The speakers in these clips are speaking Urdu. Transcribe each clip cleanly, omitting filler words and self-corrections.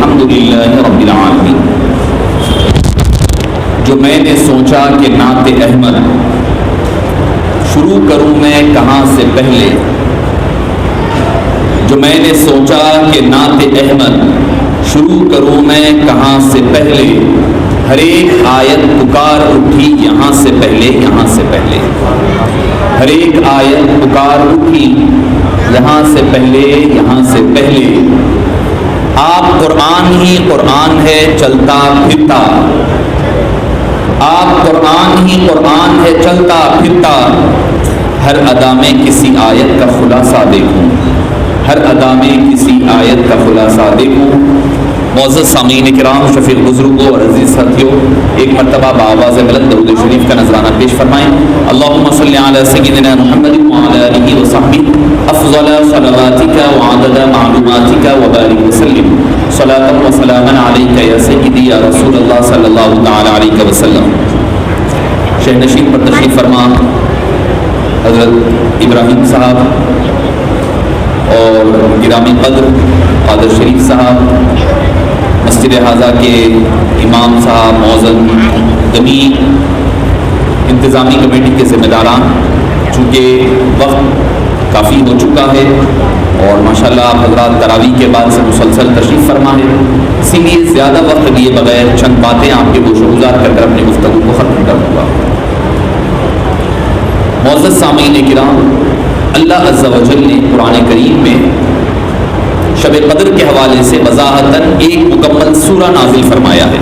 الحمدللہ رب العالمین۔ جو میں نے سوچا کہ نعت احمد شروع کروں میں کہاں سے پہلے، جو میں نے سوچا کہ نعت احمد شروع کروں میں کہاں سے پہلے، ہر ایک آیت پکار اٹھی یہاں سے پہلے، یہاں سے پہلے، ہر ایک آیت پکار اٹھی یہاں سے پہلے، یہاں سے پہلے۔ آپ قرآن ہی قرآن ہے چلتا پھرتا، آپ قرآن ہی قرآن ہے چلتا پھرتا، ہر ادا میں کسی آیت کا خلاصہ دیکھوں، ہر ادا میں کسی آیت کا خلاصہ دیکھوں۔ معزز سامعین کرام، شفیق بزرگوں اور عزیز ساتھیوں، ایک مرتبہ بآواز بلند درود شریف کا نذرانہ پیش فرمائیں۔ اللہم صلی علی سیدنا محمد وعلی آلہ وصحبہ افضل صلواتک وعدد معلوماتک وبارک وسلم، صلاۃ و سلاما علیک یا سیدی یا رسول اللہ صلی اللہ تعالی علیہ وسلم۔ شہ نشین پر تشریف فرما حضرت ابراہیم صاحب اور گرامی قدر قادر شریف صاحب، مسجد حاضہ کے امام صاحب، معزز دمی انتظامی کمیٹی کے ذمہ داران، چونکہ وقت کافی ہو چکا ہے اور ماشاءاللہ آپ حضرات تراویح کے بعد سے مسلسل تشریف فرما ہے، اسی لیے زیادہ وقت لیے بغیر چند باتیں آپ کے گوش و گزار کر اپنی گفتگو کو ختم کر دوں گا۔ معزز سامعین کرام، اللہ عز و جل نے قرآن کریم میں شب قدر کے حوالے سے وضاحتاً ایک مکمل سورہ نازل فرمایا ہے۔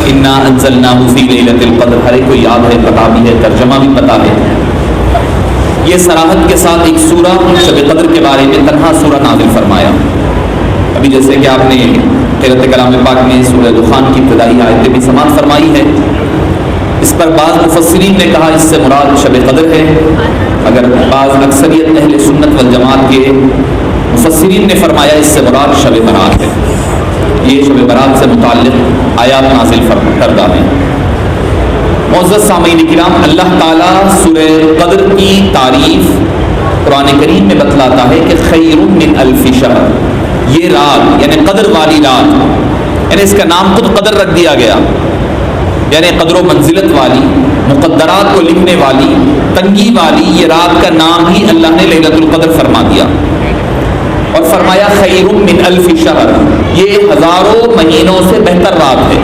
انا انزلناہ فی لیلۃ القدر، ہر ایک کو یاد ہے، پتہ بھی ہے، ترجمہ بھی پتہ ہے۔ یہ صراحت کے ساتھ ایک سورہ شب قدر کے بارے میں تنہا سورہ نازل فرمایا۔ ابھی جیسے کہ آپ نے قرأت کلام پاک میں سورہ دخان کی ابتدائی آیتیں بھی سماعت فرمائی ہے، اس پر بعض مفسرین نے کہا اس سے مراد شب قدر ہے، مگر بعض اکثریت اہل سنت والجماعت کے مفسرین نے فرمایا اس سے مراد شب برات ہے۔ یہ شب برات سے متعلق آیات نازل کردہ ہیں۔ معزز سامعین کرام، اللہ تعالیٰ سورہ قدر کی تعریف قرآن کریم میں بتلاتا ہے کہ خیر من الف شہر، یہ رات یعنی قدر والی رات، یعنی اس کا نام خود قدر رکھ دیا گیا، یعنی قدر و منزلت والی، مقدرات کو لکھنے والی، تنگی والی، یہ رات کا نام ہی اللہ نے لیلۃ القدر فرما دیا اور فرمایا خیر من الف شہر، یہ ہزاروں مہینوں سے بہتر رات ہے۔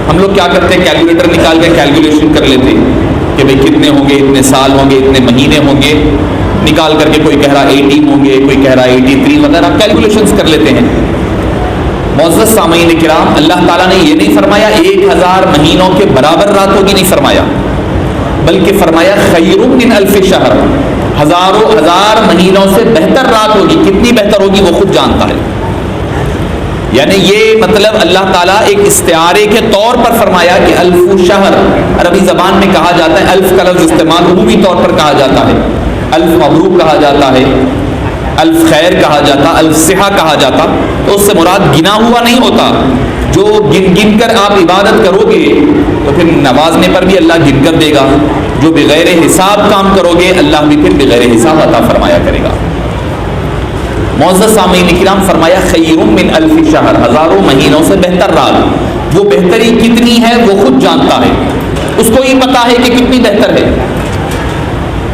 ہم لوگ کیا کرتے ہیں، کیلکولیٹر نکال کے کیلکولیشن کر لیتے کہ بھئی کتنے ہوں گے، اتنے سال ہوں گے، اتنے مہینے ہوں گے، نکال کر کے کوئی کہہ رہا 18 ہوں گے، کوئی کہہ رہا 83 وغیرہ کیلکولیشنز کر لیتے ہیں۔ معزز سامعین کرام، اللہ تعالیٰ نے یہ نہیں فرمایا 1000 مہینوں کے برابر رات ہوگی، نہیں فرمایا، بلکہ فرمایا خیر من الف شہر، ہزاروں ہزار مہینوں سے بہتر رات ہوگی۔ کتنی بہتر ہوگی وہ خود جانتا ہے، یعنی یہ مطلب اللہ تعالیٰ ایک استعارے کے طور پر فرمایا کہ الف شہر، عربی زبان میں کہا جاتا ہے، الف کا لفظ استعمال عمومی طور پر کہا جاتا ہے، الف مبروک کہا جاتا ہے، الف خیر کہا جاتا، الف صحہ کہا جاتا، تو اس سے مراد گنا ہوا نہیں ہوتا، جو گن گن کر آپ عبادت کرو گے تو پھر نوازنے پر بھی اللہ گن کر دے گا، جو بغیر حساب کام کرو گے اللہ بھی پھر بغیر حساب عطا فرمایا کرے گا۔ معزز سامعین کرام، فرمایا خیر من الف شہر، ہزاروں مہینوں سے بہتر رات، وہ بہتری کتنی ہے وہ خود جانتا ہے، اس کو ہی پتا ہے کہ کتنی بہتر ہے۔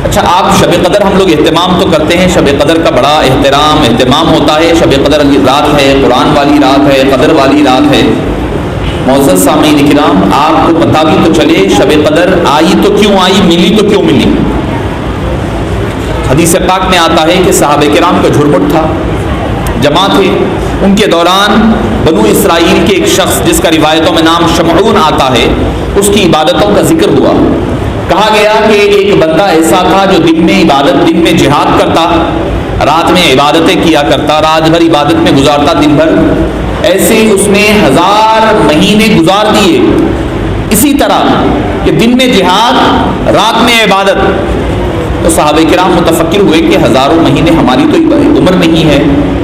اچھا، آپ شب قدر ہم لوگ اہتمام تو کرتے ہیں، شب قدر کا بڑا اہتمام ہوتا ہے، شب قدر رات ہے، قرآن والی رات ہے، قدر والی رات ہے۔ معزز سامعین کرام، آپ کو پتہ بھی تو چلے شب قدر آئی تو کیوں آئی، ملی تو کیوں ملی۔ حدیث پاک میں آتا ہے کہ صحابہ کرام کا جھرمٹ تھا، جمع تھے، ان کے دوران بنو اسرائیل کے ایک شخص جس کا روایتوں میں نام شمعون آتا ہے، اس کی عبادتوں کا ذکر ہوا۔ کہا گیا کہ ایک بندہ ایسا تھا جو دن میں عبادت، دن میں جہاد کرتا، رات میں عبادتیں کیا کرتا، رات بھر عبادت میں گزارتا دن بھر، ایسے اس نے 1000 مہینے گزار دیے اسی طرح کہ دن میں جہاد، رات میں عبادت۔ تو صحابہ کرام متفکر ہوئے کہ ہزاروں مہینے، ہماری تو عمر نہیں ہے،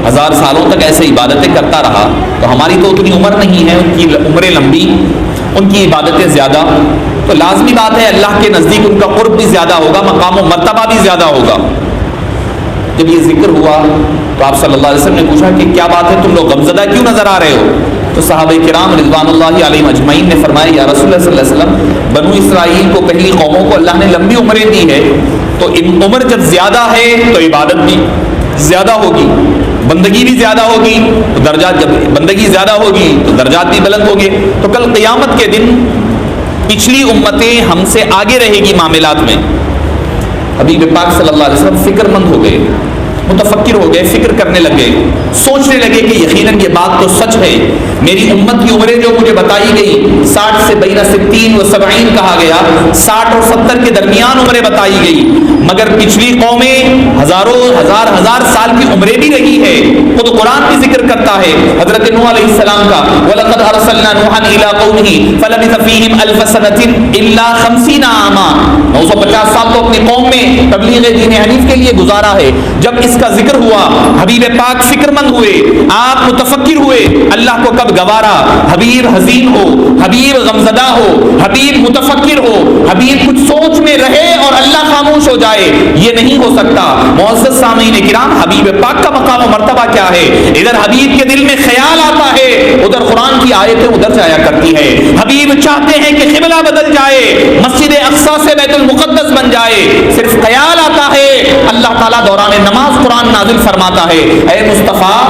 1000 سالوں تک ایسے عبادتیں کرتا رہا تو ہماری تو اتنی عمر نہیں ہے، ان کی عمریں لمبی، ان کی عبادتیں زیادہ، تو لازمی بات ہے اللہ کے نزدیک ان کا قرب بھی زیادہ ہوگا، مقام و مرتبہ بھی زیادہ ہوگا۔ جب یہ ذکر ہوا تو آپ صلی اللہ علیہ وسلم نے پوچھا کہ کیا بات ہے، تم لوگ غمزدہ کیوں نظر آ رہے ہو؟ تو صحابہ کرام رضوان اللہ علیہم اجمعین نے فرمایا یا رسول اللہ صلی اللہ علیہ وسلم، بنو اسرائیل کو، پہلی قوموں کو اللہ نے لمبی عمریں دی ہے، تو عمر جب زیادہ ہے تو عبادت بھی زیادہ ہوگی، بندگی بھی زیادہ ہوگی، تو درجات، جب بندگی زیادہ ہوگی تو درجات بھی بلند ہوگے، تو کل قیامت کے دن پچھلی امتیں ہم سے آگے رہے گی معاملات میں۔ حبیب پاک صلی اللہ علیہ وسلم فکر مند ہو گئے، متفکر ہو گئے، فکر کرنے لگے، سوچنے لگے کہ یقیناً یہ بات تو سچ ہے، میری امت کی عمریں جو مجھے بتائی گئی 60 سے بین 60 و 70 کہا گیا، 60 اور 70 کے درمیان عمریں بتائی گئی، مگر پچھلی قومیں ہزاروں ہزار سال کی عمریں بھی رہی ہے۔ خود قرآن بھی ذکر کرتا ہے حضرت نوح علیہ السلام کا، وَلَقَدْ أَرْسَلْنَا نُوحًا إِلَىٰ قَوْمِهِ فَلَبِثَ فِيهِمْ أَلْفَ سَنَةٍ إِلَّا 50 عَامًا، 950 سال تو اپنی قوم میں تبلیغ دین حنیف کے لیے گزارا ہے۔ جب اس کا ذکر ہوا حبیب پاک فکر مند ہوئے، آپ متفکر ہوئے، اللہ کو کب گوارا، حبیب حزین ہو، حبیب غمزدہ ہو، حبیب متفکر ہو، حبیب کچھ سوچ میں رہے اور اللہ خاموش ہو جائے، یہ نہیں ہو سکتا۔ معزز سامعین کرام، حبیب پاک کا مقام و مرتبہ کیا ہے؟ ادھر حبیب کے دل میں خیال آتا ہے، ادھر قرآن کی آیتیں ادھر جایا کرتی ہے۔ حبیب چاہتے ہیں کہ قبلہ بدل جائے، مسجد اقصیٰ سے بیت المقدس بن جائے، صرف خیال آتا ہے، اللہ تعالیٰ دوران نماز قرآن نازل فرماتا ہے۔ اے مصطفیٰ،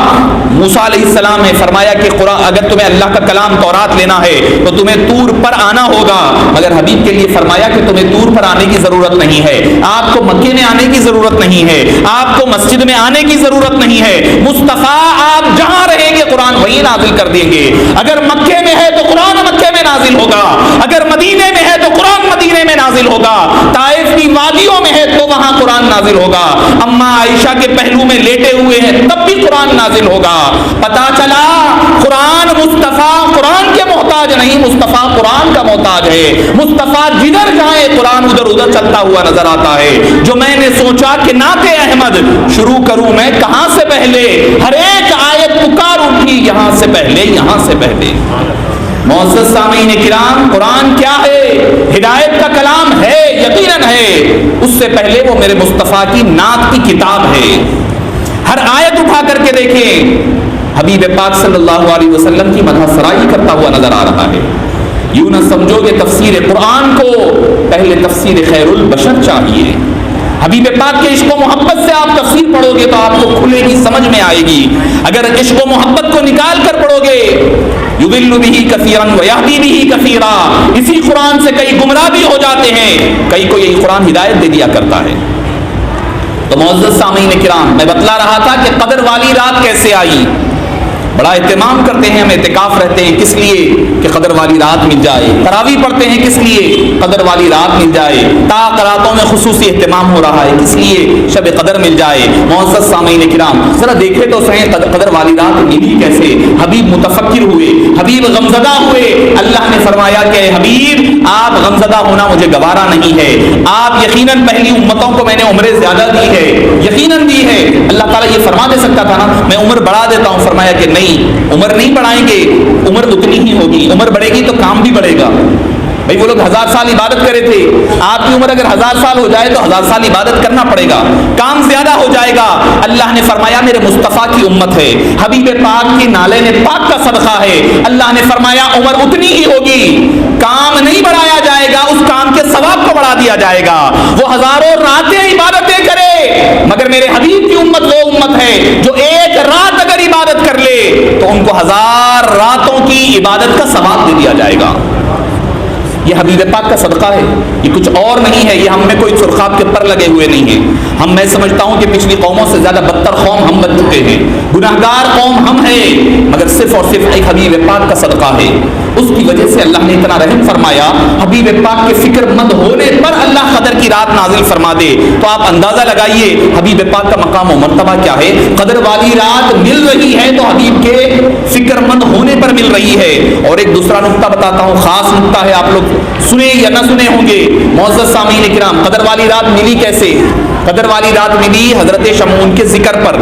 موسیٰ علیہ السلام نے فرمایا کہ قرآن اگر تمہیں اللہ کا کلام تورات لینا ہے تو تمہیں طور پر آنا ہوگا، مگر حبیب کے لیے فرمایا کہ تمہیں طور پر آنے کی ضرورت نہیں ہے، آپ کو مکے میں آنے کی ضرورت نہیں ہے، آپ کو مسجد میں آنے کی ضرورت نہیں ہے، مصطفیٰ آپ جہاں رہیں گے قرآن وہیں نازل کر دیں گے۔ اگر مکے میں ہے تو قرآن مکے میں نازل ہوگا، اگر مدینے میں ہے تو قرآن مدینے میں نازل ہوگا، طائف کی وادیوں میں ہے تو وہاں قرآن نازل ہوگا، اما عائشہ کے پہلو میں لیٹے ہوئے ہیں تب بھی قرآن نازل ہوگا۔ پتا چلا قرآن مصطفیٰ قرآن کے محتاج نہیں، مصطفیٰ قرآن کا محتاج ہے۔ مصطفیٰ جدھر جائے قرآن ادھر ادھر چلتا ہوا نظر آتا ہے۔ جو میں نے سوچا کہ نعت احمد شروع کروں میں کہاں سے پہلے، ہر ایک آیت پکار اٹھی یہاں سے پہلے، یہاں سے پہلے۔ معزز سامعین کرام، قرآن کیا ہے؟ ہدایت کا کلام ہے، یقیناً ہے، اس سے پہلے وہ میرے مصطفیٰ کی نعت کی کتاب ہے۔ ہر آیت اٹھا کر کے دیکھیں، حبیب پاک صلی اللہ علیہ وسلم کی مدح سرائی کرتا ہوا نظر آ رہا ہے۔ یوں نہ سمجھو کہ تفسیر قرآن کو پہلے تفسیر خیر البشر چاہیے۔ حبیب پاک کے عشق و محبت سے آپ تفسیر پڑھو گے تو آپ کو کھلے گی، سمجھ میں آئے گی۔ اگر عشق و محبت کو نکال کر پڑھو گے، یضل بہ کثیرا ویہدی بہ کثیرا، اسی قرآن سے کئی گمراہ بھی ہو جاتے ہیں، کئی کو یہی قرآن ہدایت دے دیا کرتا ہے۔ تو معزز سامعین کرام، میں بتلا رہا تھا کہ قدر والی رات کیسے آئی۔ بڑا اہتمام کرتے ہیں ہم، اعتکاف رہتے ہیں کس لیے؟ کہ قدر والی رات مل جائے۔ تراویح پڑھتے ہیں کس لیے؟ قدر والی رات مل جائے۔ راتوں میں خصوصی اہتمام ہو رہا ہے کس لیے؟ شب قدر مل جائے۔ معزز سامعین کرام، ذرا دیکھے تو صحیح قدر والی رات ملی کیسے؟ حبیب متفکر ہوئے، حبیب غمزدہ ہوئے۔ اللہ نے فرمایا کہ حبیب آپ غمزدہ ہونا مجھے گوارا نہیں ہے، آپ یقیناً پہلی امتوں کو میں نے عمریں زیادہ دی ہے، یقیناً دی ہے۔ اللہ تعالیٰ یہ فرما دے سکتا تھا نا میں عمر بڑھا دیتا ہوں، فرمایا کہ نہیں، عمر نہیں بڑھائیں گے، عمر اتنی ہی ہوگی، عمر بڑھے گی تو کام بھی بڑھے گا۔ بھائی وہ لوگ 1000 سال عبادت کرے تھے، آپ کی عمر اگر 1000 سال ہو جائے تو 1000 سال عبادت کرنا پڑے گا، کام زیادہ ہو جائے گا۔ اللہ نے فرمایا میرے مصطفیٰ کی امت ہے، حبیب پاک کی نالین پاک کا صدقہ ہے۔ اللہ نے فرمایا عمر اتنی ہی ہوگی، کام نہیں بڑھایا جائے گا، اس کام کے ثواب کو بڑھا دیا جائے گا۔ وہ ہزاروں راتیں عبادتیں کرے، مگر میرے حبیب کی امت وہ امت ہے جو ایک رات اگر عبادت کر لے تو ان کو 1000 راتوں کی عبادت کا ثواب دے دیا جائے گا۔ یہ حبیب پاک کا صدقہ ہے، یہ کچھ اور نہیں ہے، یہ ہم میں کوئی سرخاب کے پر لگے ہوئے نہیں ہیں۔ میں سمجھتا ہوں کہ پچھلی قوموں سے زیادہ بدتر قوم ہم بن چکے ہیں، گناہگار قوم ہم ہیں، مگر صرف اور صرف ایک حبیب پاک کا صدقہ ہے۔ اس کی وجہ سے اللہ نے اتنا رحم فرمایا، حبیب پاک کے فکر مند ہونے پر اللہ قدر کی رات نازل فرما دے۔ تو آپ اندازہ لگائیے حبیب پاک کا مقام و مرتبہ کیا ہے۔ قدر والی رات مل رہی ہے تو حبیب کے فکر مند ہونے پر مل رہی ہے۔ اور ایک دوسرا نقطہ بتاتا ہوں، خاص نقطہ ہے، آپ لوگ سنے یا نہ سنے ہوں گے۔ معزز سامعین کرام، قدر والی رات ملی کیسے؟ قدر والی رات ملی حضرت شمعون کے ذکر پر،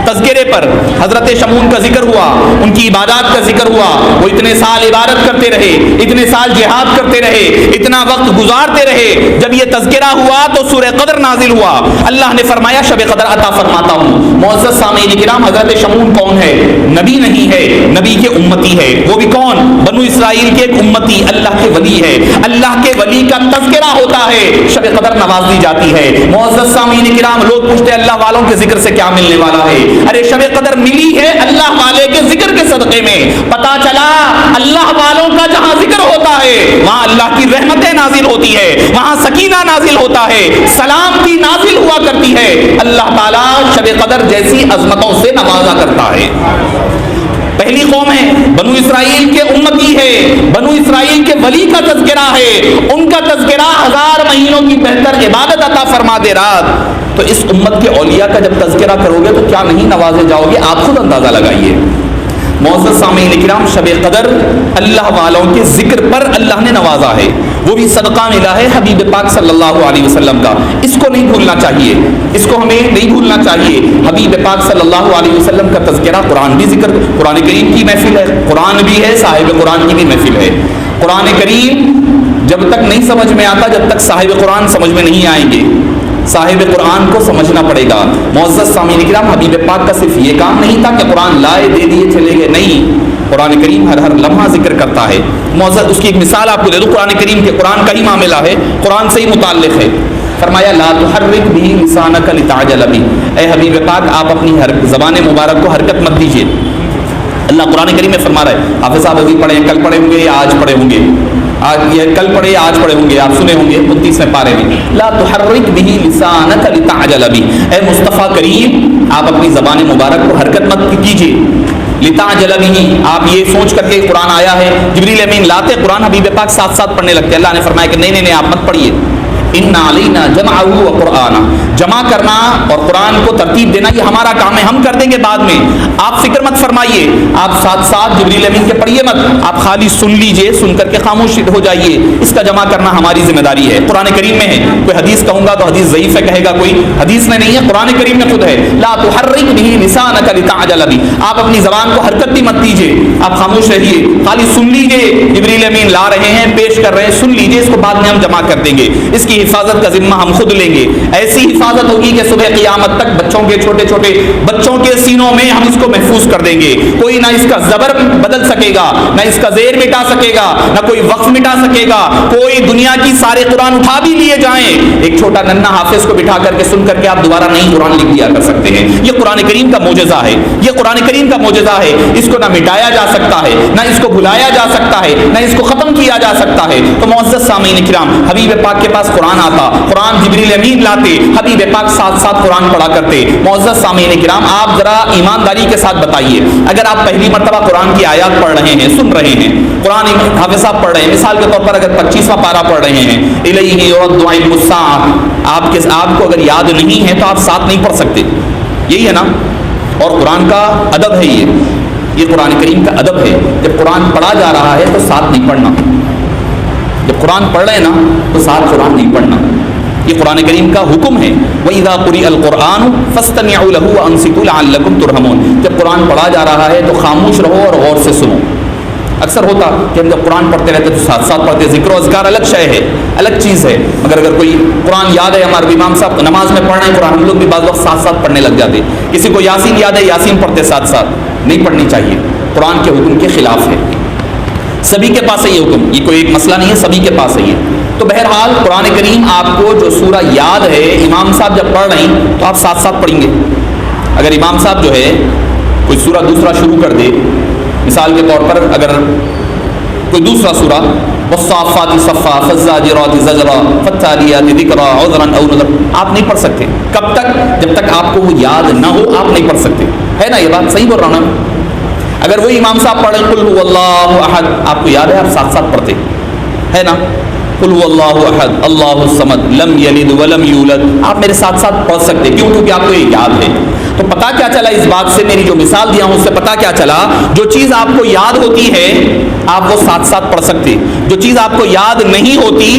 تذکرے پر۔ حضرت شمعون کا ذکر ہوا، ان کی عبادات کا ذکر ہوا، وہ اتنے سال عبادت کرتے رہے، اتنے سال جہاد کرتے رہے، اتنا وقت گزارتے رہے۔ جب یہ تذکرہ ہوا تو سورہ قدر نازل ہوا، اللہ نے فرمایا شب قدر عطا فرماتا ہوں۔ معزز سامعین کرام، حضرت شمعون کون ہے؟ نبی نہیں ہے، نبی کے امتی ہے۔ وہ بھی کون؟ بنو اسرائیل کے ایک امتی، اللہ کے ولی ہے۔ اللہ کے ولی کا تذکرہ ہوتا ہے، شب قدر نواز دی جاتی ہے۔ معزز سامعین کرام، لوگ پوچھتے ہیں اللہ والوں کے ذکر سے کیا ملنے والا ہے؟ ارے شب قدر ملی ہے اللہ والے کے ذکر کے صدقے میں۔ پتا چلا اللہ والوں کا جہاں ذکر ہوتا ہے وہاں اللہ کی رحمتیں نازل ہوتی ہے، وہاں سکینہ نازل ہوتا ہے، سلامتی نازل ہوا کرتی ہے۔ اللہ تعالیٰ شب قدر جیسی عظمتوں سے نوازا کرتا ہے۔ پہلی قوم ہے، بنو اسرائیل کے امتی ہے، بنو اسرائیل کے ولی کا تذکرہ ہے، ان کا تذکرہ 1000 مہینوں کی بہتر عبادت عطا فرما دے رات۔ تو اس امت کے اولیاء کا جب تذکرہ کرو گے تو کیا نہیں نوازے جاؤ گے، آپ خود اندازہ لگائیے۔ معزز سامعین کرام، شب قدر اللہ والوں کے ذکر پر اللہ نے نوازا ہے، وہ بھی صدقہ ملا ہے حبیب پاک صلی اللہ علیہ وسلم کا۔ اس کو نہیں بھولنا چاہیے، اس کو ہمیں نہیں بھولنا چاہیے۔ حبیب پاک صلی اللہ علیہ وسلم کا تذکرہ، قرآن بھی ذکر، قرآن کریم کی محفل ہے، قرآن بھی ہے، صاحب قرآن کی بھی محفل ہے۔ قرآن کریم جب تک نہیں سمجھ میں آتا جب تک صاحب قرآن سمجھ میں نہیں آئیں گے، صاحب قرآن کو سمجھنا پڑے گا۔ معزز سامعین کرام، حبیب پاک کا صرف یہ کام نہیں تھا کہ قرآن لائے دے دیے چلے گئے، نہیں، قرآن کریم ہر لمحہ ذکر کرتا ہے۔ معزز، اس کی ایک مثال آپ کو دے دوں، قرآن کریم کے، قرآن کا ہی معاملہ ہے، قرآن سے ہی متعلق ہے۔ فرمایا لا تحرک بھی لسانک لتعجل بھی، اے حبیب پاک آپ اپنی زبان مبارک کو حرکت مت دیجیے۔ اللہ قرآن کریم میں فرما رہا ہے، حافظ صاحب ابھی پڑھے، کل پڑھے ہوں گے یا آج پڑھے ہوں گے، یہ کل پڑھے یا آج پڑھے ہوں گے، آپ سنے ہوں گے 29ویں پارے میں، لا تحرک بھی لسانک لتعجل بھی، اے مصطفیٰ کریم آپ اپنی زبان مبارک کو حرکت مت کیجیے۔ لتعجل بھی، آپ یہ سوچ کر کے قرآن آیا ہے، جبریل امین لاتے قرآن، حبیب پاک ساتھ ساتھ پڑھنے لگتے، اللہ نے فرمایا کہ نہیں آپ مت پڑھیے، ان علینا جمعہ و قرآن، جمع کرنا اور قرآن کو ترتیب دینا یہ ہمارا کام ہے، ہم کر دیں گے بعد میں، آپ فکر مت فرمائیے، آپ ساتھ ساتھ جبریل امین کے پڑھیے مت، آپ خالی سن لیجئے، سن کر کے خاموش ہو جائیے، اس کا جمع کرنا ہماری ذمہ داری ہے۔ قرآن کریم میں ہے، کوئی حدیث کہوں گا تو حدیث ضعیف ہے کہے گا کوئی، حدیث میں نہیں ہے، قرآن کریم میں خود ہے، لا تحرک به لسانک لتعجل به، آپ اپنی زبان کو حرکت بھی مت دیجیے، آپ خاموش رہیے، خالی سن لیجئے، جبریل امین لا رہے ہیں، پیش کر رہے ہیں، سن لیجئے، اس کو بعد میں ہم جمع کر دیں گے، اس کی حفاظت کا ذمہ ہم خود لیں گے۔ ایسی حفاظت ہوگی کہ صبح قیامت تک بچوں کے، چھوٹے چھوٹے بچوں کے سینوں میں ہم اس کو محفوظ کر دیں گے، کوئی نہ اس کا زبر بدل سکے گا، نہ اس کا زیر مٹا سکے گا، نہ کوئی وقف مٹا سکے گا، کوئی دنیا کی سارے قرآن اٹھا بھی لیے جائیں، ایک چھوٹا ننھا حافظ کو بٹھا کر کے سن کر کے آپ دوبارہ نہیں قرآن لکھ دیا کر سکتے ہیں۔ یہ قرآن کریم کا معجزہ ہے، یہ قرآن کریم کا معجزہ ہے، اس کو نہ مٹایا جا سکتا ہے، نہ اس کو بھلایا جا سکتا ہے، نہ اس کو ختم کیا جا سکتا ہے۔ تو معزز سامعین کرام، حبیب پاک کے پاس قرآن آتا، قرآن جبریل امین لاتے، حبیب پاک ساتھ ساتھ قرآن پڑھا کرتے۔ معزز سامعین کرام، آپ ذرا ایمانداری کے ساتھ بتائیے، اگر آپ پہلی مرتبہ قرآن کی آیات پڑھ رہے ہیں، سن رہے ہیں، قرآن حافظ صاحب پڑھ رہے ہیں، مثال کے طور پر اگر 25واں پارہ پڑھ رہے ہیں، الیہ یرد علم الساعہ، آپ کو اگر یاد نہیں ہے تو آپ ساتھ نہیں پڑھ سکتے، یہی ہے نا، اور قرآن کا ادب ہے، یہ قرآن کریم کا ادب ہے، جب قرآن پڑھا جا رہا ہے تو ساتھ نہیں پڑھنا، جب قرآن پڑھ رہے ہیں نا تو ساتھ قرآن نہیں پڑھنا، یہ قرآن کریم کا حکم ہے۔ وَإِذَا قُرِئَ الْقُرْآنُ فَاسْتَمِعُوا لَهُ وَأَنصِتُوا لَعَلَّكُمْ تُرْحَمُونَ، جب قرآن پڑھا جا رہا ہے تو خاموش رہو اور غور سے سنو۔ اکثر ہوتا کہ ہم جب قرآن پڑھتے رہتے تو ساتھ ساتھ پڑھتے، ذکر و اذکار الگ شے ہے، الگ چیز ہے، مگر اگر کوئی قرآن یاد ہے، ہمارے امام صاحب نماز میں پڑھ رہے ہیں قرآن، ہم لوگ بھی بعض وقت ساتھ ساتھ پڑھنے لگ جاتے، کسی کو یاسین یاد ہے یاسین پڑھتے ساتھ ساتھ، نہیں پڑھنی چاہیے، قرآن کے حکم کے خلاف ہے، سبھی کے پاس ہے یہ حکم، یہ کوئی ایک مسئلہ نہیں ہے، سبھی کے پاس ہے یہ۔ تو بہرحال قرآن کریم آپ کو جو سورہ یاد ہے، امام صاحب جب پڑھ رہے ہیں تو آپ ساتھ ساتھ پڑھیں گے۔ اگر امام صاحب جو ہے کوئی سورہ دوسرا شروع کر دے، مثال کے طور پر اگر کوئی دوسرا سورہ والصافات صفا فالزاجرات زجرا فالتالیات ذکرا عذرا او نذرا، آپ نہیں پڑھ سکتے، کب تک؟ جب تک آپ کو وہ یاد نہ ہو آپ نہیں پڑھ سکتے، ہے نا، یہ بات صحیح بول رہا ہوں نا؟ اگر وہی امام صاحب پڑھیں قل هو اللہ احد، آپ کو یاد ہے، آپ ساتھ ساتھ پڑھتے، ہے نا، قل هو اللہ احد اللہ الصمد لم یلد ولم یولد، آپ میرے ساتھ ساتھ پڑھ سکتے، کیوں؟ کیونکہ آپ کو یہ یاد ہے۔ تو پتہ کیا چلا اس بات سے، میری جو مثال دیا ہوں اس سے پتہ کیا چلا، جو چیز آپ کو یاد ہوتی ہے آپ وہ ساتھ ساتھ پڑھ سکتے، جو چیز آپ کو یاد نہیں ہوتی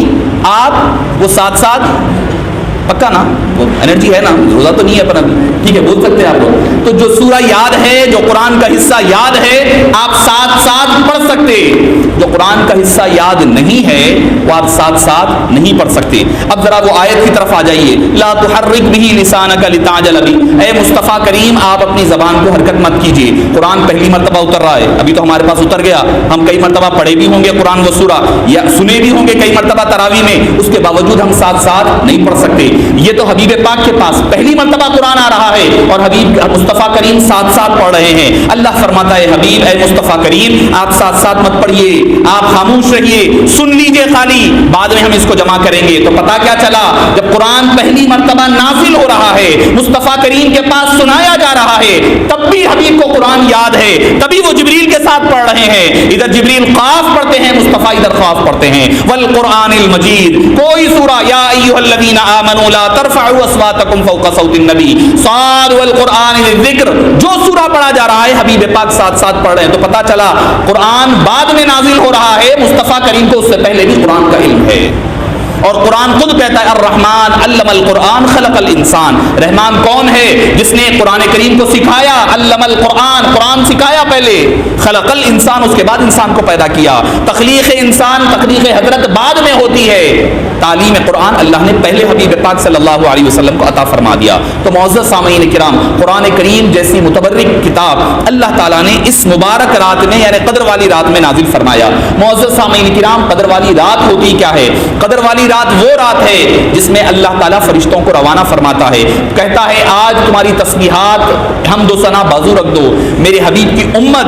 آپ وہ ساتھ ساتھ پکا نا؟ وہ انرجی ہے نا، روزہ تو نہیں ہے پر ٹھیک ہے بول سکتے ہیں آپ لوگ. تو جو سورہ یاد ہے، جو قرآن کا حصہ یاد ہے، آپ ساتھ ساتھ پڑھ سکتے. جو قرآن کا حصہ یاد نہیں ہے وہ آپ ساتھ ساتھ نہیں پڑھ سکتے. اب ذرا وہ آیت کی طرف آ جائیے. لا تحرک به لسانک لتعجل به. اے مصطفیٰ کریم آپ اپنی زبان کو حرکت مت کیجیے. قرآن پہلی مرتبہ اتر رہا ہے، ابھی تو ہمارے پاس اتر گیا، ہم کئی مرتبہ پڑھے بھی ہوں گے قرآن و سورہ یا سنے بھی ہوں گے کئی مرتبہ تراویح میں، اس کے باوجود ہم ساتھ ساتھ نہیں پڑھ سکتے. یہ تو حبیب پاک کے پاس پہلی مرتبہ قرآن آ رہا ہے اور حبیب مصطفیٰ کریم ساتھ ساتھ پڑھ رہے ہیں. اللہ فرماتا ہے حبیب اے مصطفیٰ کریم آپ ساتھ ساتھ مت پڑھیے، آپ خاموش رہیے، سن لیجئے خالی، بعد میں ہم اس کو جمع کریں گے. تو پتہ کیا چلا؟ جب قرآن پہلی مرتبہ نازل ہو رہا ہے، مصطفیٰ کریم کے پاس سنایا جا رہا ہے، تب بھی حبیب کو قرآن یاد ہے، تبھی وہ جبریل کے ساتھ پڑھ رہے ہیں. ادھر جبریل قاف پڑھتے ہیں، مصطفیٰ ادھر خاف پڑھتے ہیں. والقرآن المجید. کوئی سورہ یا ایھا الذین آمنوا لا ترفعوا اصواتکم فوق صوت النبی صاد والقرآن الذکر. جو سورہ پڑھا جا رہا ہے حبیب پاک ساتھ ساتھ پڑھ رہے ہیں. تو پتہ چلا قرآن بعد میں نازل ہو رہا ہے، مصطفیٰ کریم کو اس سے پہلے بھی قرآن کا علم ہے. اور قرآن خود کہتا ہے الرحمن علم القرآن خلق الانسان. رحمان کون ہے؟ جس نے قرآن کریم کو سکھایا. علم القرآن، قرآن سکھایا پہلے، خلق الانسان اس کے بعد انسان کو پیدا کیا. تخلیق انسان، تخلیق حضرت بعد میں ہوتی ہے. تعلیم قرآن اللہ نے پہلے حبیب پاک صلی اللہ علیہ وسلم کو عطا فرما دیا. تو معزز سامعین کرام، قرآن کریم جیسی متبرک کتاب اللہ تعالیٰ نے اس مبارک رات میں یعنی قدر والی رات میں نازل فرمایا. معزز سامعین کرام، قدر والی رات ہوتی کیا ہے؟ قدر والی رات وہ رات ہے جس میں اللہ تعالیٰ فرشتوں کو روانہ فرماتا ہے، کہتا ہے آج تمہاری تسبیحات حمد و ثنا بازو رکھ دو. میرے حبیب کی امت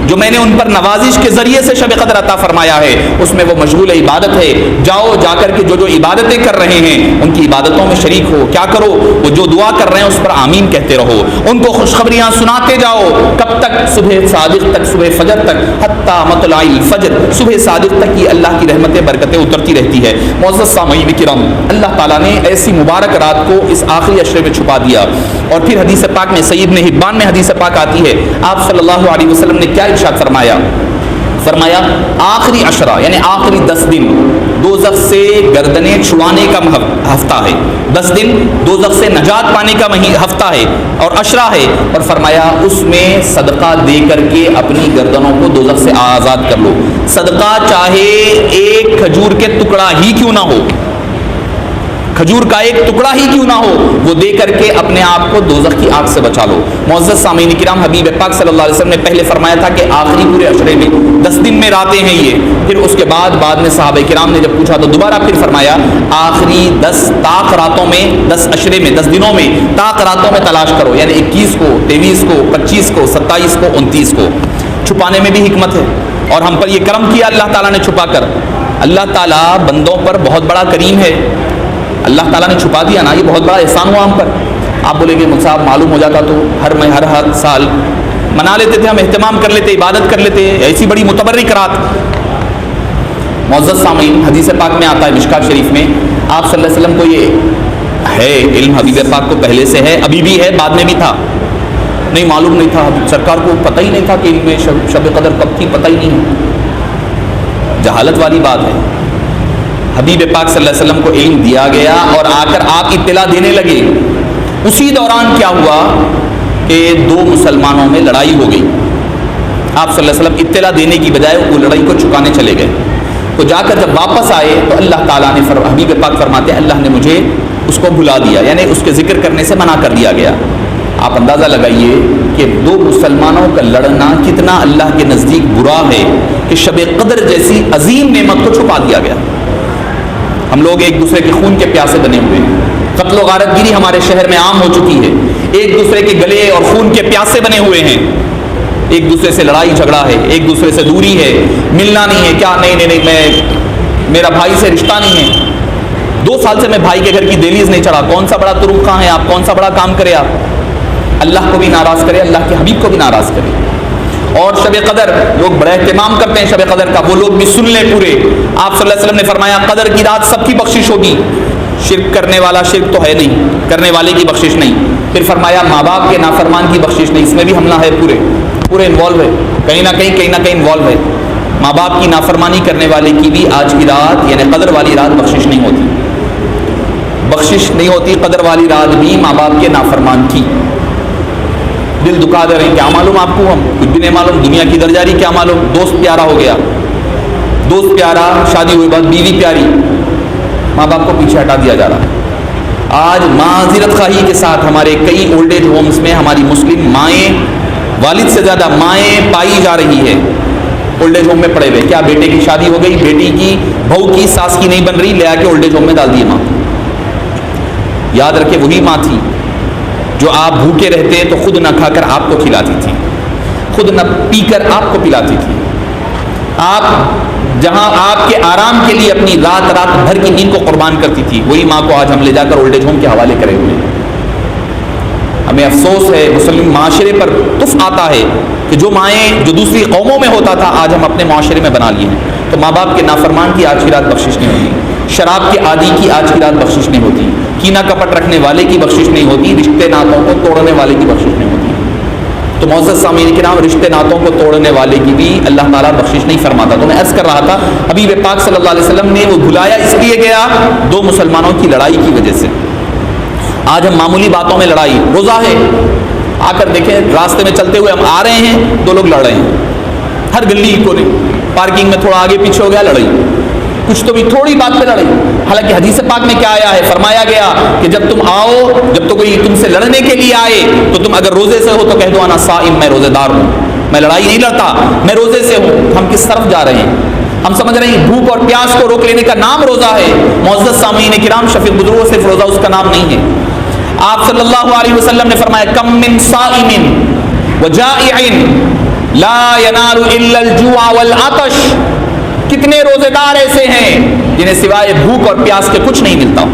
جو میں نے ان پر نوازش کے ذریعے سے شب قدر عطا فرمایا ہے، اس میں وہ مشغول عبادت ہے. جاؤ جا کر کے جو عبادتیں کر رہے ہیں ان کی عبادتوں میں شریک ہو. کیا کرو؟ وہ جو دعا کر رہے ہیں اس پر آمین کہتے رہو، ان کو خوشخبریاں سناتے جاؤ. کب تک؟ صبح صادق تک، صبح فجر تک، حتی مطلع الفجر. صبح صادق تک یہ اللہ کی رحمتیں برکتیں اترتی رہتی ہے. معزز سامعین کرام، اللہ تعالیٰ نے ایسی مبارک رات کو اس آخری عشرے میں چھپا دیا. اور پھر حدیث پاک میں سید ابن حبان میں حدیث پاک آتی ہے، آپ صلی اللہ علیہ وسلم نے کیا ارشاد فرمایا؟ فرمایا آخری عشرہ یعنی آخری 10 دن دوزخ سے گردنیں چھڑانے کا ہفتہ ہے. 10 دن دوزخ سے نجات پانے کا ہفتہ ہے اور عشرہ ہے. اور فرمایا اس میں صدقہ دے کر کے اپنی گردنوں کو دوزخ سے آزاد کر لو. صدقہ چاہے ایک کھجور کے ٹکڑا ہی کیوں نہ ہو، کھجور کا ایک ٹکڑا ہی کیوں نہ ہو، وہ دے کر کے اپنے آپ کو دوزخ کی آگ سے بچا لو. معزز سامعین کرام، حبیب پاک صلی اللہ علیہ وسلم نے پہلے فرمایا تھا کہ آخری پورے عشرے میں 10 دن میں راتیں ہیں یہ. پھر اس کے بعد میں صحابہ کرام نے جب پوچھا تو دوبارہ پھر فرمایا آخری 10 طاق راتوں میں، 10 عشرے میں، 10 دنوں میں طاق راتوں میں تلاش کرو، یعنی 21 کو، 23 کو، 25 کو، 27 کو، 29 کو. چھپانے میں بھی حکمت ہے اور ہم پر یہ کرم کیا اللہ تعالیٰ نے چھپا کر. اللہ تعالیٰ بندوں پر بہت بڑا کریم ہے. اللہ تعالیٰ نے چھپا دیا نا، یہ بہت بڑا احسان ہوا ہم پر. آپ بولیں گے مصعب صاحب معلوم ہو جاتا تو ہر سال منا لیتے تھے، ہم اہتمام کر لیتے، عبادت کر لیتے، ایسی بڑی متبرک رات. معزز سامعین، حدیث پاک میں آتا ہے مشکات شریف میں، آپ صلی اللہ علیہ وسلم کو یہ ہے علم، حبیب پاک کو پہلے سے ہے، ابھی بھی ہے، بعد میں بھی تھا. نہیں معلوم نہیں تھا، سرکار کو پتہ ہی نہیں تھا کہ علم شب قدر کب تھی، پتہ ہی نہیں. جہالت والی بات ہے. حبیب پاک صلی اللہ علیہ وسلم کو علم دیا گیا اور آ کر آپ اطلاع دینے لگے. اسی دوران کیا ہوا کہ 2 مسلمانوں میں لڑائی ہو گئی. آپ صلی اللہ علیہ وسلم اطلاع دینے کی بجائے وہ لڑائی کو چھکانے چلے گئے. تو جا کر جب واپس آئے تو اللہ تعالیٰ نے حبیب پاک فرماتے ہیں اللہ نے مجھے اس کو بھلا دیا، یعنی اس کے ذکر کرنے سے منع کر دیا گیا. آپ اندازہ لگائیے کہ 2 مسلمانوں کا لڑنا کتنا اللہ کے نزدیک برا ہے کہ شب قدر جیسی عظیم نعمت کو چھپا دیا گیا. ہم لوگ ایک دوسرے کے خون کے پیاسے بنے ہوئے ہیں. قتل و غارت گیری ہمارے شہر میں عام ہو چکی ہے. ایک دوسرے کے گلے اور خون کے پیاسے بنے ہوئے ہیں. ایک دوسرے سے لڑائی جھگڑا ہے، ایک دوسرے سے دوری ہے، ملنا نہیں ہے. کیا نہیں میرا بھائی سے رشتہ نہیں ہے. 2 سال سے میں بھائی کے گھر کی دہلیز نہیں چڑھا. کون سا بڑا ترک خاں ہے آپ، کون سا بڑا کام کرے آپ. اللہ کو بھی ناراض کرے، اللہ کے حبیب کو بھی ناراض کرے. اور شب قدر لوگ بڑا اہتمام کرتے ہیں شب قدر کا، وہ لوگ بھی سن لیں پورے. آپ صلی اللہ علیہ وسلم نے فرمایا قدر کی رات سب کی بخشش ہوگی. شرک کرنے والا شرک تو ہے نہیں، کرنے والے کی بخشش نہیں. پھر فرمایا ماں باپ کے نافرمان کی بخشش نہیں، اس میں بھی حملہ ہے، پورے انوالو ہے، کہیں نہ کہیں انوالو ہے. ماں باپ کی نافرمانی کرنے والے کی بھی آج کی رات یعنی قدر والی رات بخشش نہیں ہوتی. بخشش نہیں ہوتی قدر والی رات بھی ماں باپ کے نافرمان کی. دل دکھا دے رہے ہیں, کیا معلوم آپ کو, ہم کچھ بھی نہیں معلوم, دنیا کی درجاری کیا معلوم. دوست پیارا ہو گیا, دوست پیارا, شادی ہوئی بعد بیوی پیاری, ماں باپ کو پیچھے ہٹا دیا جا رہا ہے. آج معذرت خواہی کے ساتھ ہمارے کئی اولڈ ایج ہومز میں ہماری مسلم مائیں, والد سے زیادہ مائیں پائی جا رہی ہے اولڈ ایج ہوم میں پڑے ہوئے. کیا بیٹے کی شادی ہو گئی, بیٹی کی, بہو کی, ساس کی نہیں بن رہی, لے آ کے اولڈ ایج ہوم میں ڈال دیے ماں. یاد رکھے وہی ماں تھی جو آپ بھوکے رہتے تو خود نہ کھا کر آپ کو کھلاتی تھی, خود نہ پی کر آپ کو پلاتی تھی. آپ جہاں آپ کے آرام کے لیے اپنی رات بھر کی نیند کو قربان کرتی تھی, وہی ماں کو آج ہم لے جا کر اولڈ ایج ہوم کے حوالے کرے ہوئے ہیں. ہمیں افسوس ہے, مسلم معاشرے پر تف آتا ہے کہ جو مائیں جو دوسری قوموں میں ہوتا تھا آج ہم اپنے معاشرے میں بنا لیے ہیں. تو ماں باپ کے نافرمان کی آج کی رات بخشش نہیں ہوتی, شراب کے عادی کی آج کی رات بخشش نہیں ہوتی, کینہ کپٹ رکھنے والے کی بخشش نہیں ہوتی, رشتے ناتوں کو توڑنے والے کی بخشش نہیں ہوتی. تو معزز سامعین کرام, رشتے ناتوں کو توڑنے والے کی بھی اللہ تعالیٰ بخشش نہیں فرماتا. تو میں عرض کر رہا تھا, حبیب پاک صلی اللہ علیہ وسلم نے وہ بھلایا اس لیے گیا دو مسلمانوں کی لڑائی کی وجہ سے. آج ہم معمولی باتوں میں لڑائی, روزہ ہے, آ کر دیکھیں راستے میں چلتے ہوئے ہم آ رہے ہیں, دو لوگ لڑ رہے ہیں, ہر گلی کو نہیں, پارکنگ میں تھوڑا آگے پیچھے ہو گیا لڑائی, کچھ تو بھی تھوڑی بات پہ لڑائی. حالانکہ حدیث پاک میں کیا آیا ہے, فرمایا گیا کہ جب تم آؤ, جب تو کوئی تم سے لڑنے کے لیے آئے تو تم اگر روزے سے ہو تو کہہ دو انا صائم, میں روزے دار ہوں, میں لڑائی نہیں لڑتا, میں روزے سے ہوں. ہم کس طرف جا رہے ہیں؟ ہم سمجھ رہے ہیں بھوک اور پیاس کو روک لینے کا نام روزہ ہے. معزز سامعین کرام, شفیع بزرگوں صرف روزہ اس کا نام نہیں ہے. آپ صلی اللہ علیہ وسلم نے فرمایا کم من صائم وجائع لا ینال الا الجوع والعطش, کتنے روزے دار ایسے ہیں جنہیں سوائے بھوک اور پیاس کے کچھ نہیں ملتا.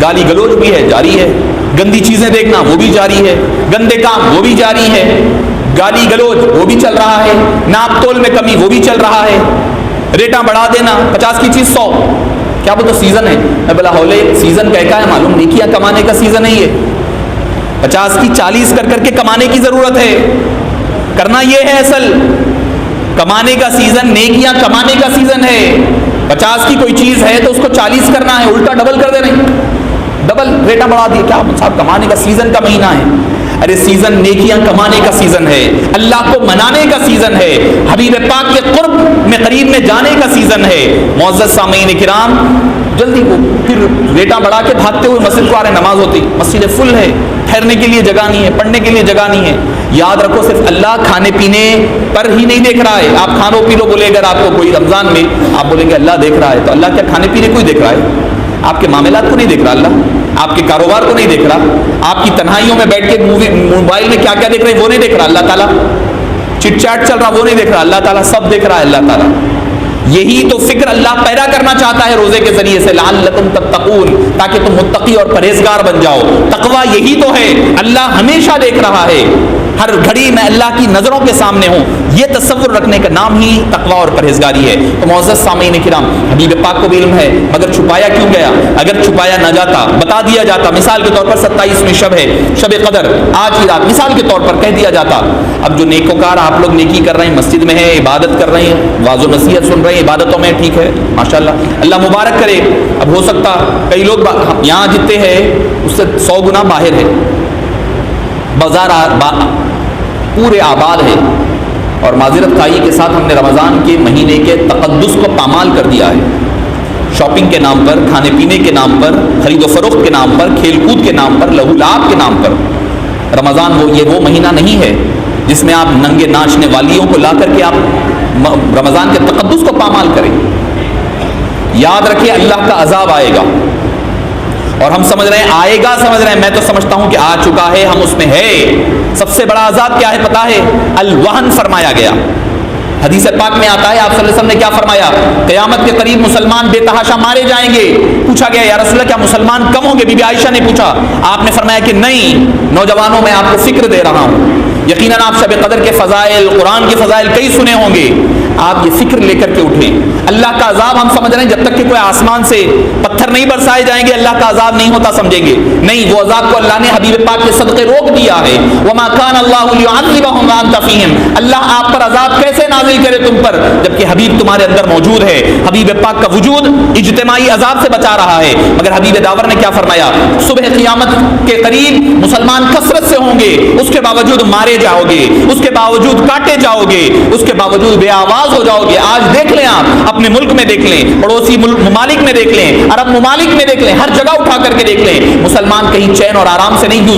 گالی گلوچ بھی ہے, جاری ہے, گندی چیزیں دیکھنا وہ بھی جاری ہے, گندے کام وہ بھی جاری ہے, گالی گلوچ وہ بھی چل رہا ہے, ناپ تول میں کمی وہ بھی چل رہا ہے, ریٹاں بڑھا دینا, 50 کی چیز 100. کیا بولتا سیزن ہے, میں بولا ہولے سیزن کیا ہے معلوم, نیکیاں کمانے کا سیزن ہے یہ. 50 کی 40 کر کر کے کمانے کی ضرورت ہے, کرنا یہ ہے اصل کمانے کا سیزن, نیکیاں کمانے کا سیزن ہے. 50 کی کوئی چیز ہے تو اس کو 40 کرنا ہے, الٹا ڈبل کر دے رہے ہیں, ڈبل ریٹاں بڑھا دی. کیا صاحب کمانے کا سیزن کا مہینہ ہے, ارے سیزن نیکیاں کمانے کا سیزن ہے, اللہ کو منانے کا سیزن ہے, حبیب پاک کے قرب میں قریب میں جانے کا سیزن ہے. معزز سامعین کرام, جلدی کو پھر ریٹاں بڑھا کے بھاگتے ہوئے مسجد کو آ رہے, نماز ہوتی, مسجد فل ہے, ٹھہرنے کے لیے جگہ نہیں ہے, پڑھنے کے لیے جگہ نہیں ہے. یاد رکھو صرف اللہ کھانے پینے پر ہی نہیں دیکھ رہا ہے. آپ کھانو پی لو بولے, اگر آپ کو کوئی رمضان میں آپ بولیں گے اللہ دیکھ رہا ہے, تو اللہ کیا کھانے پینے کو ہی دیکھ رہا ہے؟ آپ کے معاملات کو نہیں دیکھ رہا اللہ, آپ کے کاروبار کو نہیں دیکھ رہا, آپ کی تنہائیوں میں بیٹھ کے موبائل میں کیا کیا دیکھ رہے ہیں وہ نہیں دیکھ رہا اللہ تعالیٰ, چٹ چاٹ چل رہا وہ نہیں دیکھ رہا اللہ تعالیٰ, سب دیکھ رہا ہے اللہ تعالیٰ. یہی تو فکر اللہ پیدا کرنا چاہتا ہے روزے کے ذریعے سے, لعلکم تتقون, تاکہ تم متقی اور پرہیزگار بن جاؤ. تقویٰ یہی تو ہے, اللہ ہمیشہ دیکھ رہا ہے, ہر گھڑی میں اللہ کی نظروں کے سامنے ہوں, یہ تصور رکھنے کا نام ہی تقویٰ اور پرہیزگاری ہے. تو معزز سامعین کرام, حبیب پاک کو بھی علم ہے, مگر چھپایا کیوں گیا؟ اگر چھپایا نہ جاتا, بتا دیا جاتا, مثال کے طور پر 27ویں شب ہے, شب قدر, آج کی رات, مثال کے طور پر کہہ دیا جاتا. اب جو نیکوکار آپ لوگ نیکی کر رہے ہیں, مسجد میں ہیں, عبادت کر رہے ہیں, واعظ و نصیحت سن رہے ہیں, عبادتوں میں, ٹھیک ہے ماشاءاللہ, اللہ مبارک کرے. اب ہو سکتا کئی لوگ یہاں جتنے ہیں اس سے 100 گنا باہر ہے, بازار پورے آباد ہے, اور معذرت خواہی کے ساتھ ہم نے رمضان کے مہینے کے تقدس کو پامال کر دیا ہے. شاپنگ کے نام پر, کھانے پینے کے نام پر, خرید و فروخت کے نام پر, کھیل کود کے نام پر, لہو لعب کے نام پر. رمضان وہ مہینہ نہیں ہے جس میں آپ ننگے ناچنے والیوں کو لا کر کے آپ رمضان کے تقدس کو پامال کریں. یاد رکھیں اللہ کا عذاب آئے گا, اور ہم سمجھ رہے ہیں آئے گا, سمجھ رہے ہیں, میں تو سمجھتا ہوں کہ آ چکا ہے, ہم اس میں ہے. سب سے بڑا عذاب کیا ہے پتہ ہے؟ الوہن فرمایا گیا. حدیث پاک میں آتا ہے, آپ صلی اللہ علیہ وسلم نے کیا فرمایا؟ قیامت کے قریب مسلمان بے تحاشا مارے جائیں گے. پوچھا گیا یا رسول اللہ کیا مسلمان کم ہوں گے؟ بی بی عائشہ نے پوچھا. آپ نے فرمایا کہ نہیں, نوجوانوں میں آپ کو فکر دے رہا ہوں, یقیناً آپ شب قدر کے فضائل, قرآن کے فضائل کئی سنے ہوں گے, آپ یہ فکر لے کر کے اٹھیں، اللہ کا عذاب ہم سمجھ رہے ہیں جب تک کہ کوئی آسمان سے پتھر نہیں برسائے جائیں گے اللہ کا عذاب نہیں ہوتا سمجھیں گے، نہیں، وہ عذاب کو اللہ نے حبیب پاک کے صدقے روک دیا ہے۔ وما کان اللہ لیعذبہم وانت فیہم، اللہ آپ پر عذاب کیسے نازل کرے تم پر جبکہ حبیب تمہارے اندر موجود ہے۔ حبیب پاک کا وجود اجتماعی عذاب سے بچا رہا ہے، مگر حبیب داور نے کیا فرمایا؟ صبح قیامت کے قریب مسلمان کثرت سے ہوں گے، اس کے باوجود مارے جاؤ گے، اس کے باوجود کاٹے جاؤ گے، اس کے باوجود بے آواز ہو جاؤ گے۔ آج دیکھ لیں، آپ اپنے ملک میں دیکھ لیں، پڑوسی ممالک میں دیکھ لیں، عرب ممالک میں دیکھ لیں، ہر جگہ اٹھا کر کے دیکھ لیں، مسلمان کہیں چین اور آرام سے نہیں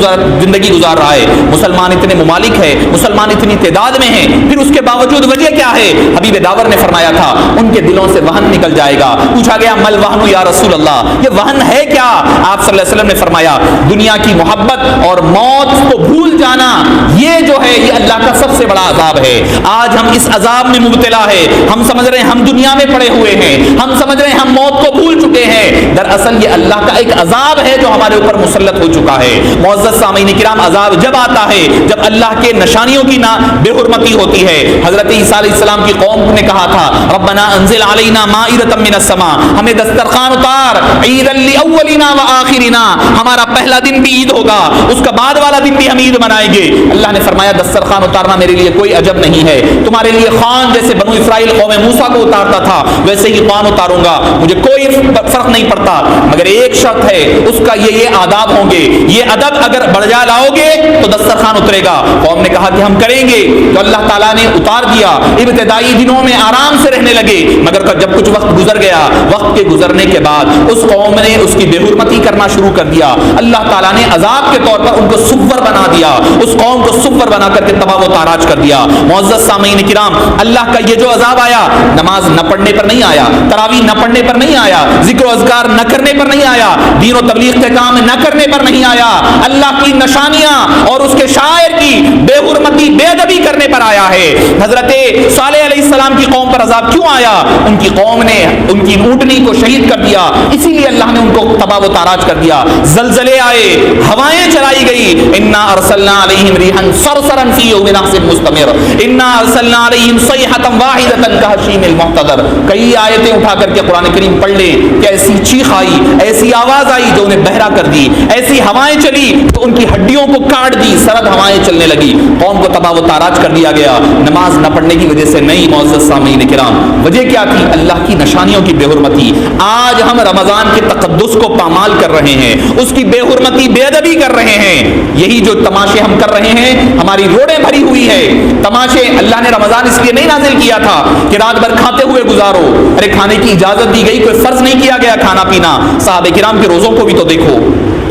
زندگی گزار رہا ہے۔ مسلمان اتنے ممالک ہے، مسلمان اتنی تعداد میں ہیں، پھر اس کے باوجود وجہ کیا ہے؟ حبیب داور نے فرمایا تھا ان کے دلوں سے وہن نکل جائے گا۔ پوچھا گیا مل وہن یا رسول اللہ، یہ وہن ہے کیا؟ آپ صلی اللہ علیہ وسلم نے فرمایا دنیا کی محبت اور موت کو بھول جانا، یہ جو ہے یہ اللہ کا سب سے بڑا عذاب ہے۔ آج ہم اس عذاب میں مبتلا ہے، ہم سمجھ رہے ہیں ہم دنیا میں پڑے ہوئے ہیں، ہم سمجھ رہے ہیں ہم موت کو بھول چکے ہیں، دراصل یہ اللہ کا ایک عذاب ہے جو ہمارے اوپر مسلط ہو چکا ہے۔ معزز سامعین کرام، عذاب جب آتا ہے جب اللہ کے نشانیوں کی بے حرمتی ہوتی ہے۔ حضرت عیسیٰ علیہ السلام کی قوم نے کہا تھا ربنا انزل علینا مائدۃ من السماء، ہمیں دسترخوان اتار، عیدا لاولنا وآخرنا، ہمارا پہلا دن بھی عید ہوگا، اس کا بعد والا دن بھی ہم عید منائیں گے۔ اللہ نے فرمایا دسترخوان اتارنا میرے لیے کوئی عجب نہیں ہے، تمہارے لیے خوان جیسے بنو اسرائیل قوم موسیٰ کو اتارتا تھا ویسے ہی خوان اتاروں گا، مجھے کوئی فرق نہیں پڑتا، مگر ایک شرط ہے، اس کا یہ آداب ہوں گے، یہ ادب اگر بڑھا لاؤ گے تو دسترخوان اترے گا۔ قوم نے کہا کہ ہم کریں گے، تو اللہ تعالیٰ نے اتار دیا۔ ابتدائی دنوں میں آرام سے رہنے لگے، مگر جب کچھ وقت گزر گیا، وقت کے گزرنے کے بعد اس قوم نے اس کی بے حرمتی کرنا شروع کر دیا۔ اللہ تعالیٰ نے عذاب کے طور پر ان کو سور بنا دیا، اس قوم کو سور بنا کر کے تباہ و تاراج کر دیا۔ معزز سامعین کرام، اللہ کا یہ جو عذاب آیا نماز نہ پڑھنے پر نہیں آیا، تراویح نہ پڑھنے پر نہیں آیا، ذکر و اذکار نہ کرنے پر نہیں آیا، دین و تبلیغ کے کام نہ کرنے پر نہیں آیا، اللہ کی نشانیاں اور اس کے شاعر کی بے حرمتی بے ادبی کرنے پر آیا ہے۔ حضرت صالح علیہ السلام کی قوم پر عذاب کیوں آیا؟ ان کی قوم نے ان کی اونٹنی کو شہید کر دیا، اسی لیے اللہ نے ان کو تباہ و تاراج کر دیا۔ زلزلے آئے، ہوائیں چلائی گئی، انا ارسلنا علیہم ریحا صرصرا فی یوم نحس مستمر، انا ارسلنا علیہم صیحۃ واحدۃ کہشیم المحتضر۔ کئی آیتیں اٹھا کر کے قرآن کریم پڑھ لیں کہ ایسی چیخ آئی، ایسی آواز آئی جو انہیں بہرا کر دی، ایسی ہوائیں چلی تو ان کی ہڈیوں کو کاٹ دی، سرد ہوائیں چلنے لگی، قوم کو تباہ و تاراج کر دیا گیا۔ نماز نہ پڑھنے کی وجہ سے نہیں، معزز سامعین کرام، وجہ کیا تھی؟ اللہ کی نشانیوں کی بے حرمتی۔ آج ہم رمضان کے تقدس کو پامال کر رہے ہیں، اس کی بے حرمتی بے ادبی کر رہے ہیں۔ یہی جو تماشے ہم کر رہے ہیں، ہماری روڈیں بھری ہوئی ہے تماشے۔ اللہ نے رمضان اس لیے نہیں نازل کیا تھا کہ رات بھر کھاتے ہوئے گزارو، ارے کھانے کی اجازت دی گئی، کوئی فرض نہیں کیا گیا کھانا پینا۔ صحابہ کرام کے روزوں کو بھی تو دیکھو،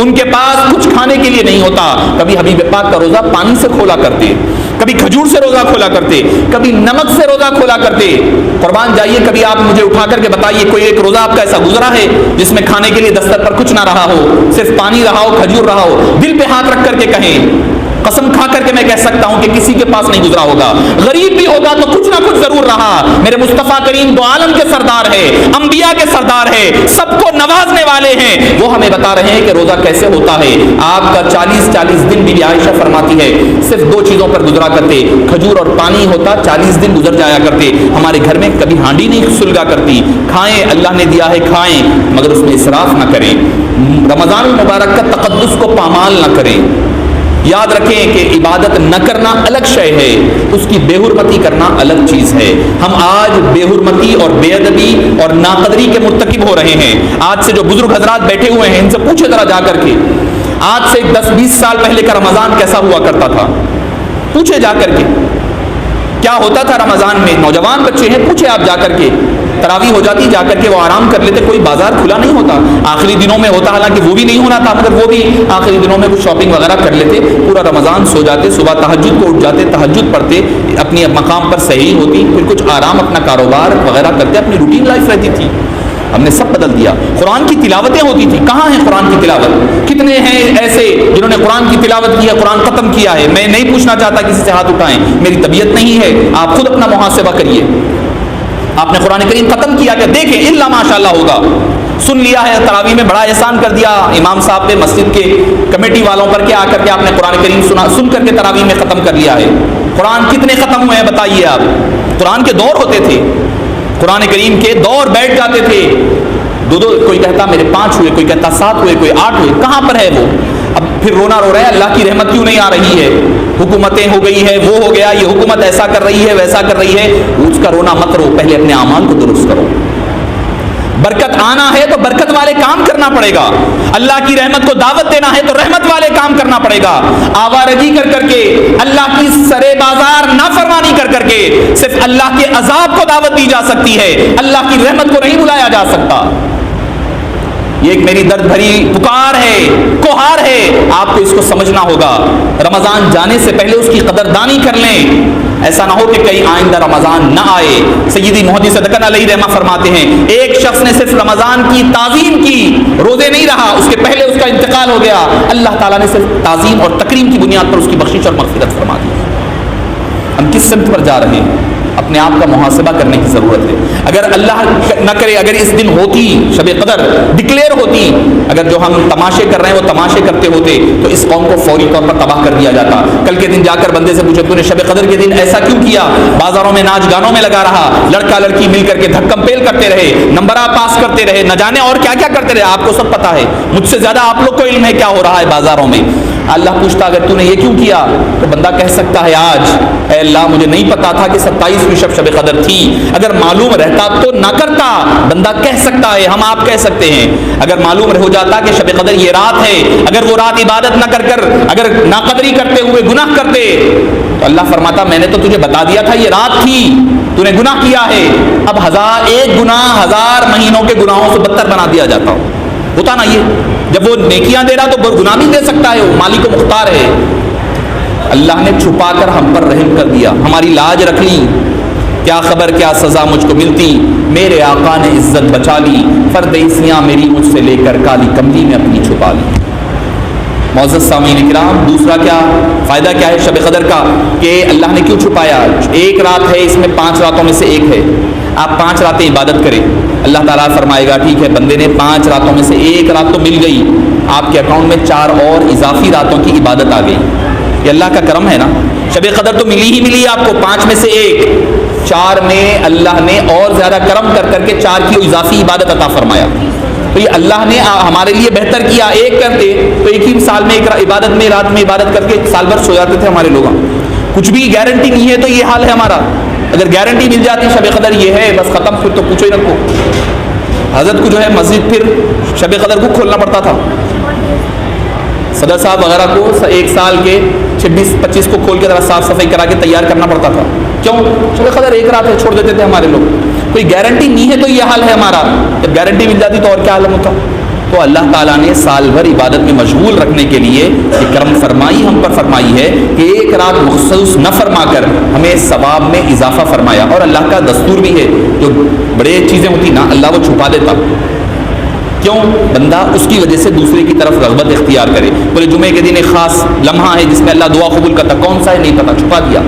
ان کے پاس کچھ کھانے کے لیے نہیں ہوتا، کبھی حبیب پاک کا روزہ پانی سے کھولا کرتے، کبھی کھجور سے روزہ کھولا کرتے، کبھی نمک سے روزہ کھولا کرتے۔ قربان جائیے، کبھی آپ مجھے اٹھا کر کے بتائیے کوئی ایک روزہ آپ کا ایسا گزرا ہے جس میں کھانے کے لیے دستر پر کچھ نہ رہا ہو، صرف پانی رہا ہو، کھجور رہا ہو؟ دل پہ ہاتھ رکھ کر کے کہیں، قسم کھا کر کے میں کہہ سکتا ہوں کہ کسی کے پاس نہیں گزرا ہوگا۔ غریب بھی ہوگا تو کچھ نہ کچھ ضرور رہا۔ میرے مصطفیٰ کریم دو عالم کے سردار ہے، انبیاء کے سردار ہے، سب کو نوازنے والے ہیں، وہ ہمیں بتا رہے ہیں کہ روزہ کیسے ہوتا ہے۔ آپ کا 40 دن بھی عائشہ فرماتی ہے صرف 2 چیزوں پر گزرا کرتے، کھجور اور پانی ہوتا، 40 دن گزر جایا کرتے۔ ہمارے گھر میں کبھی ہانڈی نہیں سلگا کرتی، کھائیں، اللہ نے دیا ہے کھائیں، مگر اس میں اسراف نہ کریں، رمضان المبارک کا تقدس کو پامال نہ کریں۔ یاد رکھیں کہ عبادت نہ کرنا الگ شے ہے، اس کی بے حرمتی کرنا الگ چیز ہے۔ ہم آج بے حرمتی اور بے ادبی اور ناقدری کے مرتکب ہو رہے ہیں۔ آج سے جو بزرگ حضرات بیٹھے ہوئے ہیں ان سے پوچھے ذرا جا کر کے، آج سے 10-20 سال پہلے کا رمضان کیسا ہوا کرتا تھا؟ پوچھے جا کر کے کیا ہوتا تھا رمضان میں؟ نوجوان بچے ہیں، پوچھے آپ جا کر کے، تراویح ہو جاتی، جا کر کے وہ آرام کر لیتے، کوئی بازار کھلا نہیں ہوتا، آخری دنوں میں ہوتا، حالانکہ وہ بھی نہیں ہونا تھا، مگر وہ بھی آخری دنوں میں کچھ شاپنگ وغیرہ کر لیتے، پورا رمضان سو جاتے، صبح تہجد کو اٹھ جاتے، تہجد پڑھتے، اپنی مقام پر صحیح ہوتی، پھر کچھ آرام اپنا کاروبار وغیرہ کرتے، اپنی روٹین لائف رہتی تھی۔ ہم نے سب بدل دیا۔ قرآن کی تلاوتیں ہوتی تھی، کہاں ہیں قرآن کی تلاوت؟ کتنے ہیں ایسے جنہوں نے قرآن کی تلاوت کی ہے، قرآن ختم کیا ہے؟ میں نہیں پوچھنا چاہتا کسی سے ہاتھ اٹھائیں، میری طبیعت نہیں ہے، آپ خود اپنا محاسبہ کریے۔ آپ نے قرآن کریم ختم کیا کہ دیکھیں الا ماشاء اللہ ہوگا، سن لیا ہے، تراویح میں بڑا احسان کر دیا امام صاحب پہ، مسجد کے کمیٹی والوں پر، کہ آ کر کے آپ نے قرآن کریم سن کر کے تراویح میں ختم کر لیا ہے۔ قرآن کتنے ختم ہوئے ہیں بتائیے آپ؟ قرآن کے دور ہوتے تھے، قرآن کریم کے دور بیٹھ جاتے تھے، دو کوئی کہتا میرے 5 ہوئے، کوئی کہتا 7 ہوئے، کوئی 8 ہوئے، کہاں پر ہے وہ؟ اب پھر رونا رو رہے ہیں اللہ کی رحمت کیوں نہیں آ رہی ہے، حکومتیں ہو گئی ہے، وہ ہو گیا، یہ حکومت ایسا کر رہی ہے، ویسا کر رہی ہے. اس کا رونا مت رو، پہلے اپنے اعمال کو درست کرو. برکت آنا ہے تو برکت والے کام کرنا پڑے گا، اللہ کی رحمت کو دعوت دینا ہے تو رحمت والے کام کرنا پڑے گا. آوارگی کر کر کے، اللہ کی سرے بازار نافرمانی کر کر کے صرف اللہ کے عذاب کو دعوت دی جا سکتی ہے، اللہ کی رحمت کو نہیں بلایا جا سکتا. یہ ایک میری درد بھری پکار ہے، کوہار ہے، آپ کو اس کو سمجھنا ہوگا. رمضان جانے سے پہلے اس کی قدردانی کر لیں، ایسا نہ ہو کہ کئی آئندہ رمضان نہ آئے. سیدی محدث صدقہ علیہ رحمہ فرماتے ہیں ایک شخص نے صرف رمضان کی تعظیم کی، روزے نہیں رہا، اس کے پہلے اس کا انتقال ہو گیا، اللہ تعالیٰ نے صرف تعظیم اور تکریم کی بنیاد پر اس کی بخشش اور مغفرت فرما دی. ہم کس سمت پر جا رہے ہیں؟ اپنے آپ کا محاسبہ کرنے کی ضرورت ہے. اگر اللہ نہ کرے، اگر اس دن ہوتی، شب قدر ڈکلیئر ہوتی، اگر جو ہم تماشے کر رہے ہیں وہ تماشے کرتے ہوتے تو اس قوم کو فوری طور پر تباہ کر دیا جاتا. کل کے دن جا کر بندے سے پوچھے تو نے شب قدر کے دن ایسا کیوں کیا؟ بازاروں میں ناچ گانوں میں لگا رہا، لڑکا لڑکی مل کر کے دھکم پیل کرتے رہے، نمبرات پاس کرتے رہے، نہ جانے اور کیا کیا کرتے رہے. آپ کو سب پتا ہے، مجھ سے زیادہ آپ لوگ کو علم ہے کیا ہو رہا ہے بازاروں میں. اللہ پوچھتا اگر تو نے یہ کیوں کیا تو بندہ کہہ سکتا ہے آج اے اللہ مجھے نہیں پتا تھا کہ 27ویں شب قدر تھی، اگر معلوم رہتا تو نہ کرتا. بندہ کہہ سکتا ہے، ہم آپ کہہ سکتے ہیں اگر معلوم ہو جاتا کہ شب قدر یہ رات ہے، اگر وہ رات عبادت نہ کر کر اگر ناقدری کرتے ہوئے گناہ کرتے تو اللہ فرماتا میں نے تو تجھے بتا دیا تھا یہ رات تھی، تو نے گناہ کیا ہے. اب 1001 گناہ 1000 مہینوں کے گناہوں سے بدتر بنا دیا جاتا ہوتا نا. یہ جب وہ نیکیاں دے رہا تو گناہ بھی دے سکتا ہے، وہ مالک و مختار ہے. اللہ نے چھپا کر ہم پر رحم کر دیا، ہماری لاج رکھ لی. کیا خبر کیا سزا مجھ کو ملتی، میرے آقا نے عزت بچا لی، پردیسیاں میری مجھ سے لے کر کالی کملی میں اپنی چھپا لی. معزز سامعین کرام، دوسرا کیا فائدہ کیا ہے شب قدر کا کہ اللہ نے کیوں چھپایا؟ ایک رات ہے، اس میں 5 راتوں میں سے ایک ہے. آپ 5 راتیں عبادت کریں، اللہ تعالیٰ فرمائے گا ٹھیک ہے بندے نے 5 راتوں میں سے ایک رات تو مل گئی، آپ کے اکاؤنٹ میں 4 اور اضافی راتوں کی عبادت آ گئی. یہ اللہ کا کرم ہے نا. شب قدر تو ملی ہی ملی آپ کو 5 میں سے ایک، 4 میں اللہ نے اور زیادہ کرم کر کر کے 4 کی اضافی عبادت عطا فرمایا. تو یہ اللہ نے ہمارے لیے بہتر کیا. ایک کرتے تو ایک ہی سال میں ایک عبادت میں رات میں عبادت کر کے سال بھر سو جاتے تھے ہمارے لوگ. کچھ بھی گارنٹی نہیں ہے تو یہ حال ہے ہمارا. اگر گارنٹی مل جاتی شب قدر یہ ہے بس ختم، پھر تو پوچھو ہی رکھو. حضرت کو جو ہے مسجد پھر شب قدر کو کھولنا پڑتا تھا، صدر صاحب وغیرہ کو 1 سال کے 26-25 کو کھول کے ذرا صاف صفائی کرا کے تیار کرنا پڑتا تھا. کیوں؟ شب قدر ایک رات ہے، چھوڑ دیتے تھے ہمارے لوگ. کوئی گارنٹی نہیں ہے تو یہ حال ہے ہمارا. جب گارنٹی مل جاتی تو اور کیا حال ہوتا. تو اللہ تعالیٰ نے سال بھر عبادت میں مشغول رکھنے کے لیے یہ کرم فرمائی ہم پر فرمائی ہے کہ ایک رات مخصوص نہ فرما کر ہمیں ثواب میں اضافہ فرمایا. اور اللہ کا دستور بھی ہے، جو بڑے چیزیں ہوتی نا اللہ وہ چھپا دیتا. کیوں؟ بندہ اس کی وجہ سے دوسرے کی طرف رغبت اختیار کرے. بولے جمعے کے دن ایک خاص لمحہ ہے جس میں اللہ دعا قبول کرتا، کون سا ہے نہیں پتا، چھپا دیا.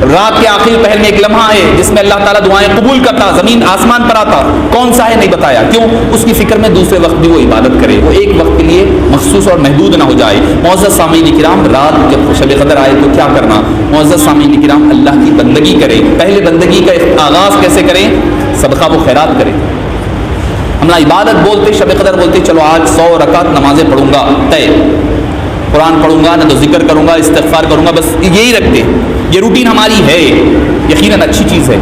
رات کے آخری پہر میں ایک لمحہ ہے جس میں اللہ تعالیٰ دعائیں قبول کرتا، زمین آسمان پر آتا، کون سا ہے نہیں بتایا. کیوں؟ اس کی فکر میں دوسرے وقت بھی وہ عبادت کرے، وہ ایک وقت کے لیے مخصوص اور محدود نہ ہو جائے. معزز سامعین کرام، رات جب شب قدر آئے تو کیا کرنا؟ معزز سامعین کرام، اللہ کی بندگی کریں. پہلے بندگی کا آغاز کیسے کریں؟ صدقہ و خیرات کریں. ہم نہ عبادت بولتے، شب قدر بولتے چلو آج 100 رکعت نمازیں پڑھوں گا، طے، قرآن پڑھوں گا، نہ تو ذکر کروں گا، استغفار کروں گا، بس یہی رکھتے. یہ روٹین ہماری ہے، یقیناً اچھی چیز ہے،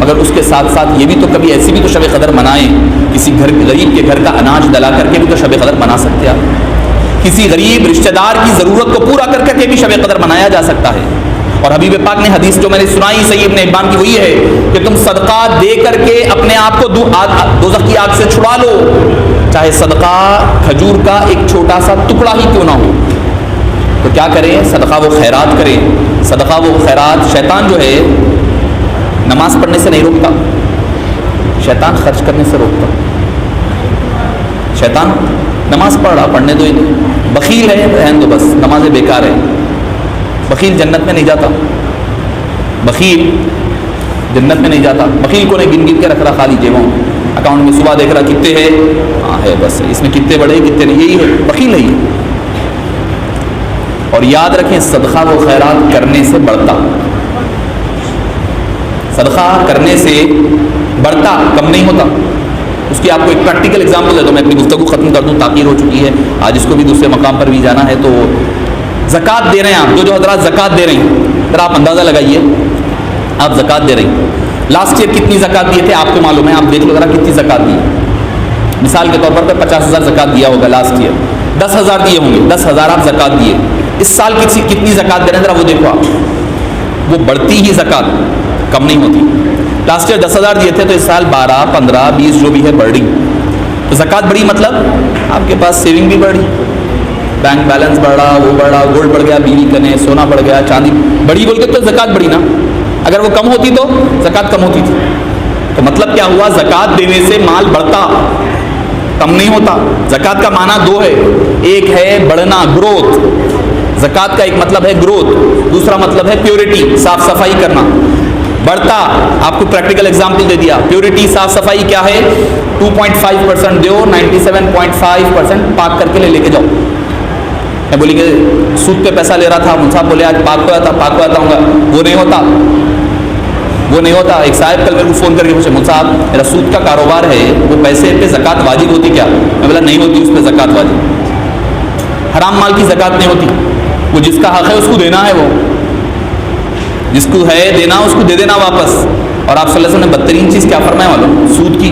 مگر اس کے ساتھ ساتھ یہ بھی تو کبھی ایسی بھی تو شب قدر منائیں. کسی غریب کے گھر کا اناج دلا کر کے بھی تو شب قدر منا سکتے ہیں. کسی غریب رشتہ دار کی ضرورت کو پورا کر کے بھی شب قدر منایا جا سکتا ہے. اور حبیب پاک نے حدیث جو میں نے سنائی صحیح ابن حبان کی وہی ہے کہ تم صدقہ دے کر کے اپنے آپ کو دوزخ کی آگ سے چھڑا لو، چاہے صدقہ کھجور کا ایک چھوٹا سا ٹکڑا ہی کیوں نہ ہو. تو کیا کریں؟ صدقہ و خیرات کریں. صدقہ و خیرات، شیطان جو ہے نماز پڑھنے سے نہیں روکتا، شیطان خرچ کرنے سے روکتا. شیطان نماز پڑھ رہا، پڑھنے دو، بخیل ہے رہن دو، بس نمازیں بیکار ہے. بخیل جنت میں نہیں جاتا، بخیل جنت میں نہیں جاتا. بخیل کو نے گن گن کے رکھ رہا خالی جیبوں، اکاؤنٹ میں صبح دیکھ رہا کتنے ہے، ہاں ہے بس، اس میں کتنے بڑے کتنے نہیں، یہی ہے بخیل ہے یہ. اور یاد رکھیں صدقہ و خیرات کرنے سے بڑھتا، صدقہ کرنے سے بڑھتا کم نہیں ہوتا. اس کی آپ کو ایک پریکٹیکل ایگزامپل دیتا ہوں. میں اپنی گفتگو ختم کر دوں, تاخیر ہو چکی ہے, آج اس کو بھی دوسرے مقام پر بھی جانا ہے. تو زکوٰۃ دے رہے ہیں آپ, جو حضرات زکوٰۃ دے رہے ہیں, ذرا آپ اندازہ لگائیے, آپ زکوٰۃ دے رہے ہیں, لاسٹ ایئر کتنی زکوٰۃ دیے تھے آپ کو معلوم ہے, آپ دیکھ لو ذرا کتنی زکوٰۃ دی. مثال کے طور پر 50,000 زکوٰۃ دیا ہوگا لاسٹ ایئر, 10,000 دیے ہوں گے, 10,000 آپ زکوٰۃ دیے. اس سال کتنی زکوٰۃ دے رہے ہیں ذرا وہ دیکھو آپ, وہ بڑھتی ہی زکوٰۃ, کم نہیں ہوتی. لاسٹ ایئر 10,000 دیے تھے تو اس سال 12, 15, 20 جو بھی ہے بڑھ رہی. تو زکوٰۃ بڑھی مطلب آپ کے پاس سیونگ بھی بڑھ رہی, بینک بیلنس بڑھ رہا, وہ بڑھ رہا, گولڈ بڑھ گیا, بیوی کنے, سونا بڑھ گیا, چاندی بڑھی بول کے تو زکوٰۃ بڑھی نا. اگر وہ کم ہوتی تو زکوٰۃ کم ہوتی تھی. تو مطلب کیا ہوا, زکوٰۃ دینے سے مال بڑھتا, کم نہیں ہوتا. زکوٰۃ کا معنی دو ہے, ایک ہے بڑھنا, گروتھ. زکوٰۃ کا ایک مطلب ہے گروتھ, دوسرا مطلب ہے پیورٹی, صاف صفائی کرنا. بڑھتا, آپ کو پریکٹیکل ایگزامپل دے دیا. پیورٹی, صاف صفائی کیا ہے, 2.5% دیو, 97.5% پاک کر کے لے کے جاؤ. میں بولیں گے سود پہ پیسہ لے رہا تھا, مجھ سے بولے آج پاک ہوا تھا, پاک ہوا ہوں گا, وہ نہیں ہوتا, وہ نہیں ہوتا. ایک صاحب کل میرے کو فون کر کے پوچھے, مجھ صاحب میرا سود کا کاروبار ہے, وہ پیسے پہ زکوٰۃ واجب ہوتی کیا؟ میں بولا نہیں ہوتی, اس پہ زکوٰۃ واجب. حرام مال کی زکوٰۃ نہیں ہوتی, وہ جس کا حق ہے اس کو دینا ہے, وہ جس کو ہے دینا اس کو دے دینا واپس. اور آپ صلی اللہ علیہ وسلم نے بدترین چیز کیا فرمایا معلوم, سود کی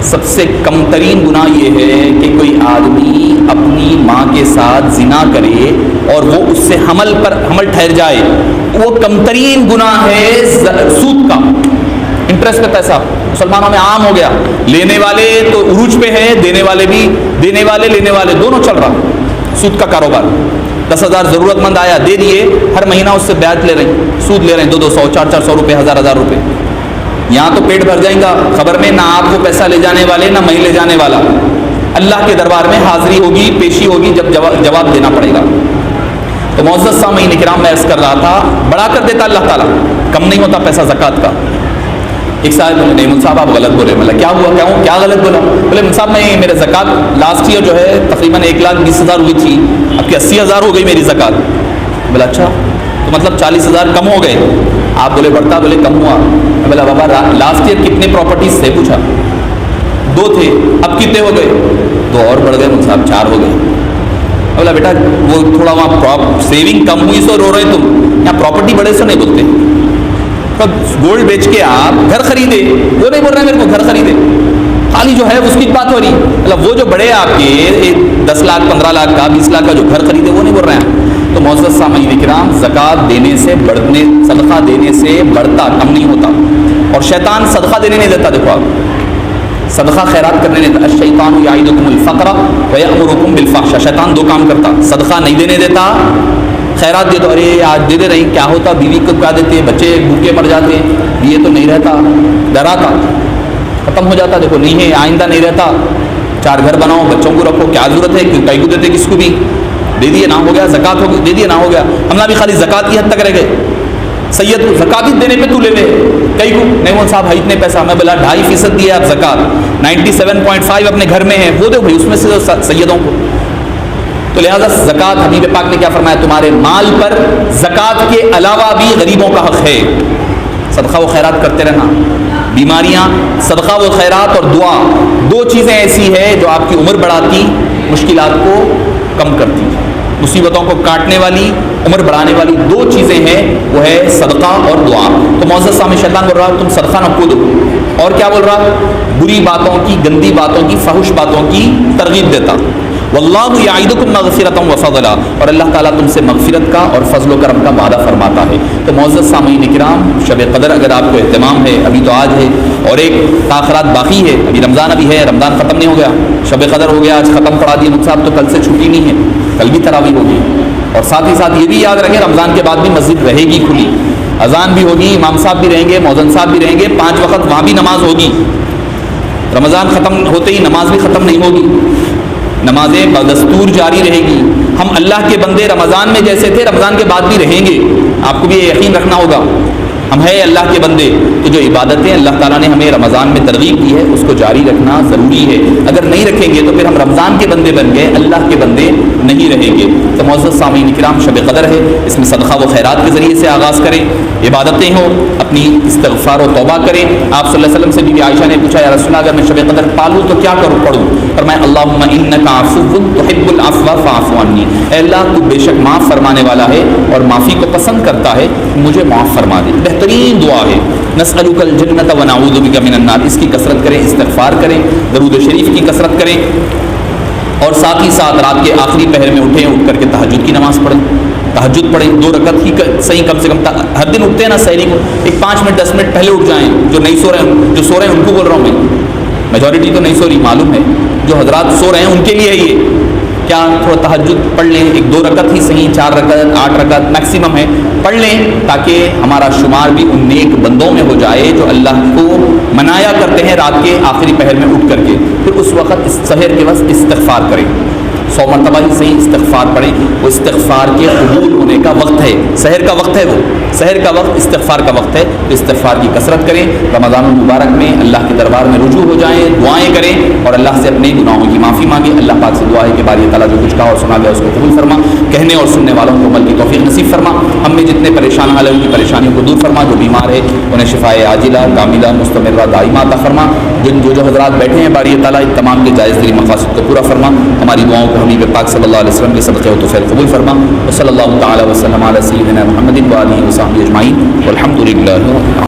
سب سے کم ترین گناہ یہ ہے کہ کوئی آدمی اپنی ماں کے ساتھ زنا کرے اور وہ اس سے حمل ٹھہر جائے, وہ کم ترین گناہ ہے سود کا. انٹرسٹ پہ پیسہ مسلمانوں میں عام ہو گیا, لینے والے تو عروج پہ ہے, دینے والے بھی, دینے والے لینے والے دونوں چل رہا. سود کا کاروبار, 10,000 ضرورت مند آیا, دے دیے, ہر مہینہ اس سے بیعت لے رہے ہیں, سود لے رہے ہیں, 200, 400 روپے, 1000 روپے. یہاں تو پیٹ بھر جائیں گا, خبر میں نہ آپ کو پیسہ لے جانے والے نہ میں لے جانے والا. اللہ کے دربار میں حاضری ہوگی, پیشی ہوگی, جب جواب دینا پڑے گا. تو معزز سامعین کرام, میں عرض کر رہا تھا, بڑھا کر دیتا اللہ تعالیٰ, کم نہیں ہوتا پیسہ زکوٰۃ کا. ایک صاحب بولے نہیں مل صاحب آپ غلط بولے. مطلب کیا ہوا, کیا غلط بولا؟ بولے مل صاحب میں میرے زکوٰۃ لاسٹ ایئر جو ہے تقریباً 1,20,000 ہوئی تھی, اب کہ 80,000 ہو گئی میری زکوٰۃ. بولا اچھا, تو مطلب 40,000 کم ہو گئے. آپ بولے بڑھتا, بولے کم ہوا. میں بولا بابا لاسٹ ایئر کتنے پراپرٹیز تھے, پوچھا 2 تھے, اب کتنے ہو گئے؟ 2 اور بڑھ گئے مل صاحب, 4 ہو گئے. بولا بیٹا وہ تھوڑا وہاں سیونگ کم ہوئی سو رو رہے تم, یہاں پراپرٹی بڑے سو نہیں بولتے. گولڈ بیچ کے آپ گھر خریدے, وہ نہیں بول رہے میرے کو گھر خریدے, خالی جو ہے اس کی بات ہو رہی. مطلب وہ جو بڑے آپ کے 10 لاکھ 15 لاکھ کا 20 لاکھ کا جو گھر خریدے وہ نہیں بول رہے ہیں. تو معزز سامعین کرام, زکوٰۃ دینے سے بڑھنے, صدقہ دینے سے بڑھتا, کم نہیں ہوتا. اور شیطان صدقہ دینے نہیں دیتا. دیکھو آپ, صدقہ خیرات کرنے نہیں دیتا. الشیطان یعدکم الفقر ویأمرکم بالفحشاء. شیطان 2 کام کرتا, صدقہ نہیں دینے دیتا, خیرات دے تو ارے آج دے رہی, کیا ہوتا, بیوی کو کیا دیتے, بچے بھوکے مر جاتے, یہ تو نہیں رہتا, ڈراتا, ختم ہو جاتا. دیکھو نہیں ہے, آئندہ نہیں رہتا, 4 گھر بناؤ, بچوں کو رکھو, کیا ضرورت ہے, کئی کو دیتے, کس کو بھی دے دیے نہ ہو گیا, زکوٰۃ ہو دے دیے نہ ہو گیا. ہم نہ بھی خالی زکوٰۃ کی حد تک رہ گئے. سید کو زکوٰۃ ہی دینے پہ تو لے لے, کئی کو نہیں وہ صاحب ہے اتنے پیسہ. میں بولا 2.5% دیا آپ زکوٰۃ, 97.5 اپنے گھر میں ہے, وہ دو بھائی اس میں سے سیدوں کو. تو لہٰذا زکوٰۃ, حبیب پاک نے کیا فرمایا, تمہارے مال پر زکوٰۃ کے علاوہ بھی غریبوں کا حق ہے. صدقہ و خیرات کرتے رہنا. بیماریاں, صدقہ و خیرات اور دعا, 2 چیزیں ایسی ہے جو آپ کی عمر بڑھاتی, مشکلات کو کم کرتی. مصیبتوں کو کاٹنے والی, عمر بڑھانے والی 2 چیزیں ہیں, وہ ہے صدقہ اور دعا. تو معزز سامنے شیطان بول رہا تم صدقہ نہ کھو دو, اور کیا بول رہا, بری باتوں کی, گندی باتوں کی, فحش باتوں کی ترغیب دیتا. واللہ یعدکم مغفرۃ وفضلا, اور اللہ تعالیٰ تم سے مغفرت کا اور فضل و کرم کا وعدہ فرماتا ہے. تو معزز سامعین کرام, شب قدر اگر آپ کو اہتمام ہے, ابھی تو آج ہے اور ایک تاخرات باقی ہے, ابھی رمضان ابھی ہے, رمضان ختم نہیں ہو گیا, شب قدر ہو گیا, آج ختم پڑھا دیے مجھ صاحب, تو کل سے چھٹی نہیں ہے, کل بھی تراویح ہوگی. اور ساتھ ہی ساتھ یہ بھی یاد رکھیں, رمضان کے بعد بھی مسجد رہے گی کھلی, اذان بھی ہوگی, امام صاحب بھی رہیں گے, مؤذن صاحب بھی رہیں گے, 5 وقت وہاں بھی نماز ہوگی. رمضان ختم ہوتے ہی نماز بھی ختم نہیں ہوگی, نمازیں بدستور جاری رہے گی. ہم اللہ کے بندے رمضان میں جیسے تھے رمضان کے بعد بھی رہیں گے, آپ کو بھی یہ یقین رکھنا ہوگا. ہم ہیں اللہ کے بندے, تو جو عبادتیں اللہ تعالیٰ نے ہمیں رمضان میں ترغیب دی ہے اس کو جاری رکھنا ضروری ہے. اگر نہیں رکھیں گے تو پھر ہم رمضان کے بندے بن گئے, اللہ کے بندے نہیں رہیں گے. تو معزز سامعین کرام، شب قدر ہے، اس میں صدقہ و خیرات کے ذریعے سے آغاز کریں، عبادتیں ہوں، اپنی استغفار و توبہ کریں. آپ صلی اللہ علیہ وسلم سے بی بی عائشہ نے پوچھا، یا رسول اللہ اگر میں شب قدر پالوں تو کیا کروں پڑھوں؟ فرمایا اللہم انک عفو تحب العفو فاعف عنی، اے اللہ تو بے شک معاف فرمانے والا ہے اور معافی کو پسند کرتا ہے، مجھے معاف فرما دے. بہترین دعا ہے. نسألک الجنۃ ونعوذ بک من النار، اس کی کثرت کریں، استغفار کریں، درود شریف کی کثرت کریں، اور ساتھ ہی ساتھ رات کے آخری پہر میں اٹھیں، اٹھ کر کے تہجد کی نماز پڑھیں، تہجد پڑھیں 2 رکعت ہی صحیح، کم سے کم ہر دن اٹھتے ہیں نا سحری کو، ایک 5 منٹ 10 منٹ پہلے اٹھ جائیں. جو نہیں سو رہے ہیں، جو سو رہے ہیں ان کو بول رہا ہوں میں، میجورٹی تو نہیں سو رہی معلوم ہے، جو حضرات سو رہے ہیں ان کے لیے یہ کیا تھوڑا تہجد پڑھ لیں، 1-2 رکعت ہی صحیح، 4 رکعت 8 رکعت میکسیمم ہے، پڑھ لیں تاکہ ہمارا شمار بھی ان نیک بندوں میں ہو جائے جو اللہ کو منایا کرتے ہیں رات کے آخری پہر میں اٹھ کر کے. پھر اس وقت سحر کے وقت استغفار کریں، 100 مرتبہ ہی صحیح استغفار پڑھیں. وہ استغفار کے قبول ہونے کا وقت ہے، سحر کا وقت ہے، وہ سحر کا وقت استغفار کا وقت ہے. تو استغفار کی کثرت کریں. رمضان المبارک میں اللہ کے دربار میں رجوع ہو جائیں، دعائیں کریں اور اللہ سے اپنے گناہوں کی معافی مانگیں. اللہ پاک سے دعا ہے کہ باری تعالیٰ جو کچھ کہا اور سنا گیا اس کو قبول فرما، کہنے اور سننے والوں کو عمل کی توفیق نصیب فرما. ہم میں جتنے پریشان حال ہیں ان کی پریشانیوں کو دور فرما، جو بیمار ہے انہیں شفائے عاجلہ کاملہ مستمرہ دائمہ عطا فرما. جو حضرات بیٹھے ہیں باری تعالیٰ تمام کے جائز دلی مقاصد کو پورا فرما. ہماری دعاؤں کو حبیب پاک صلی اللہ علیہ وسلم کے صدقے و توفیق قبول فرما. وصلی اللہ تعالی وسلم علی سیدنا محمد و آلہ وصحبہ اجمعین والحمد للہ.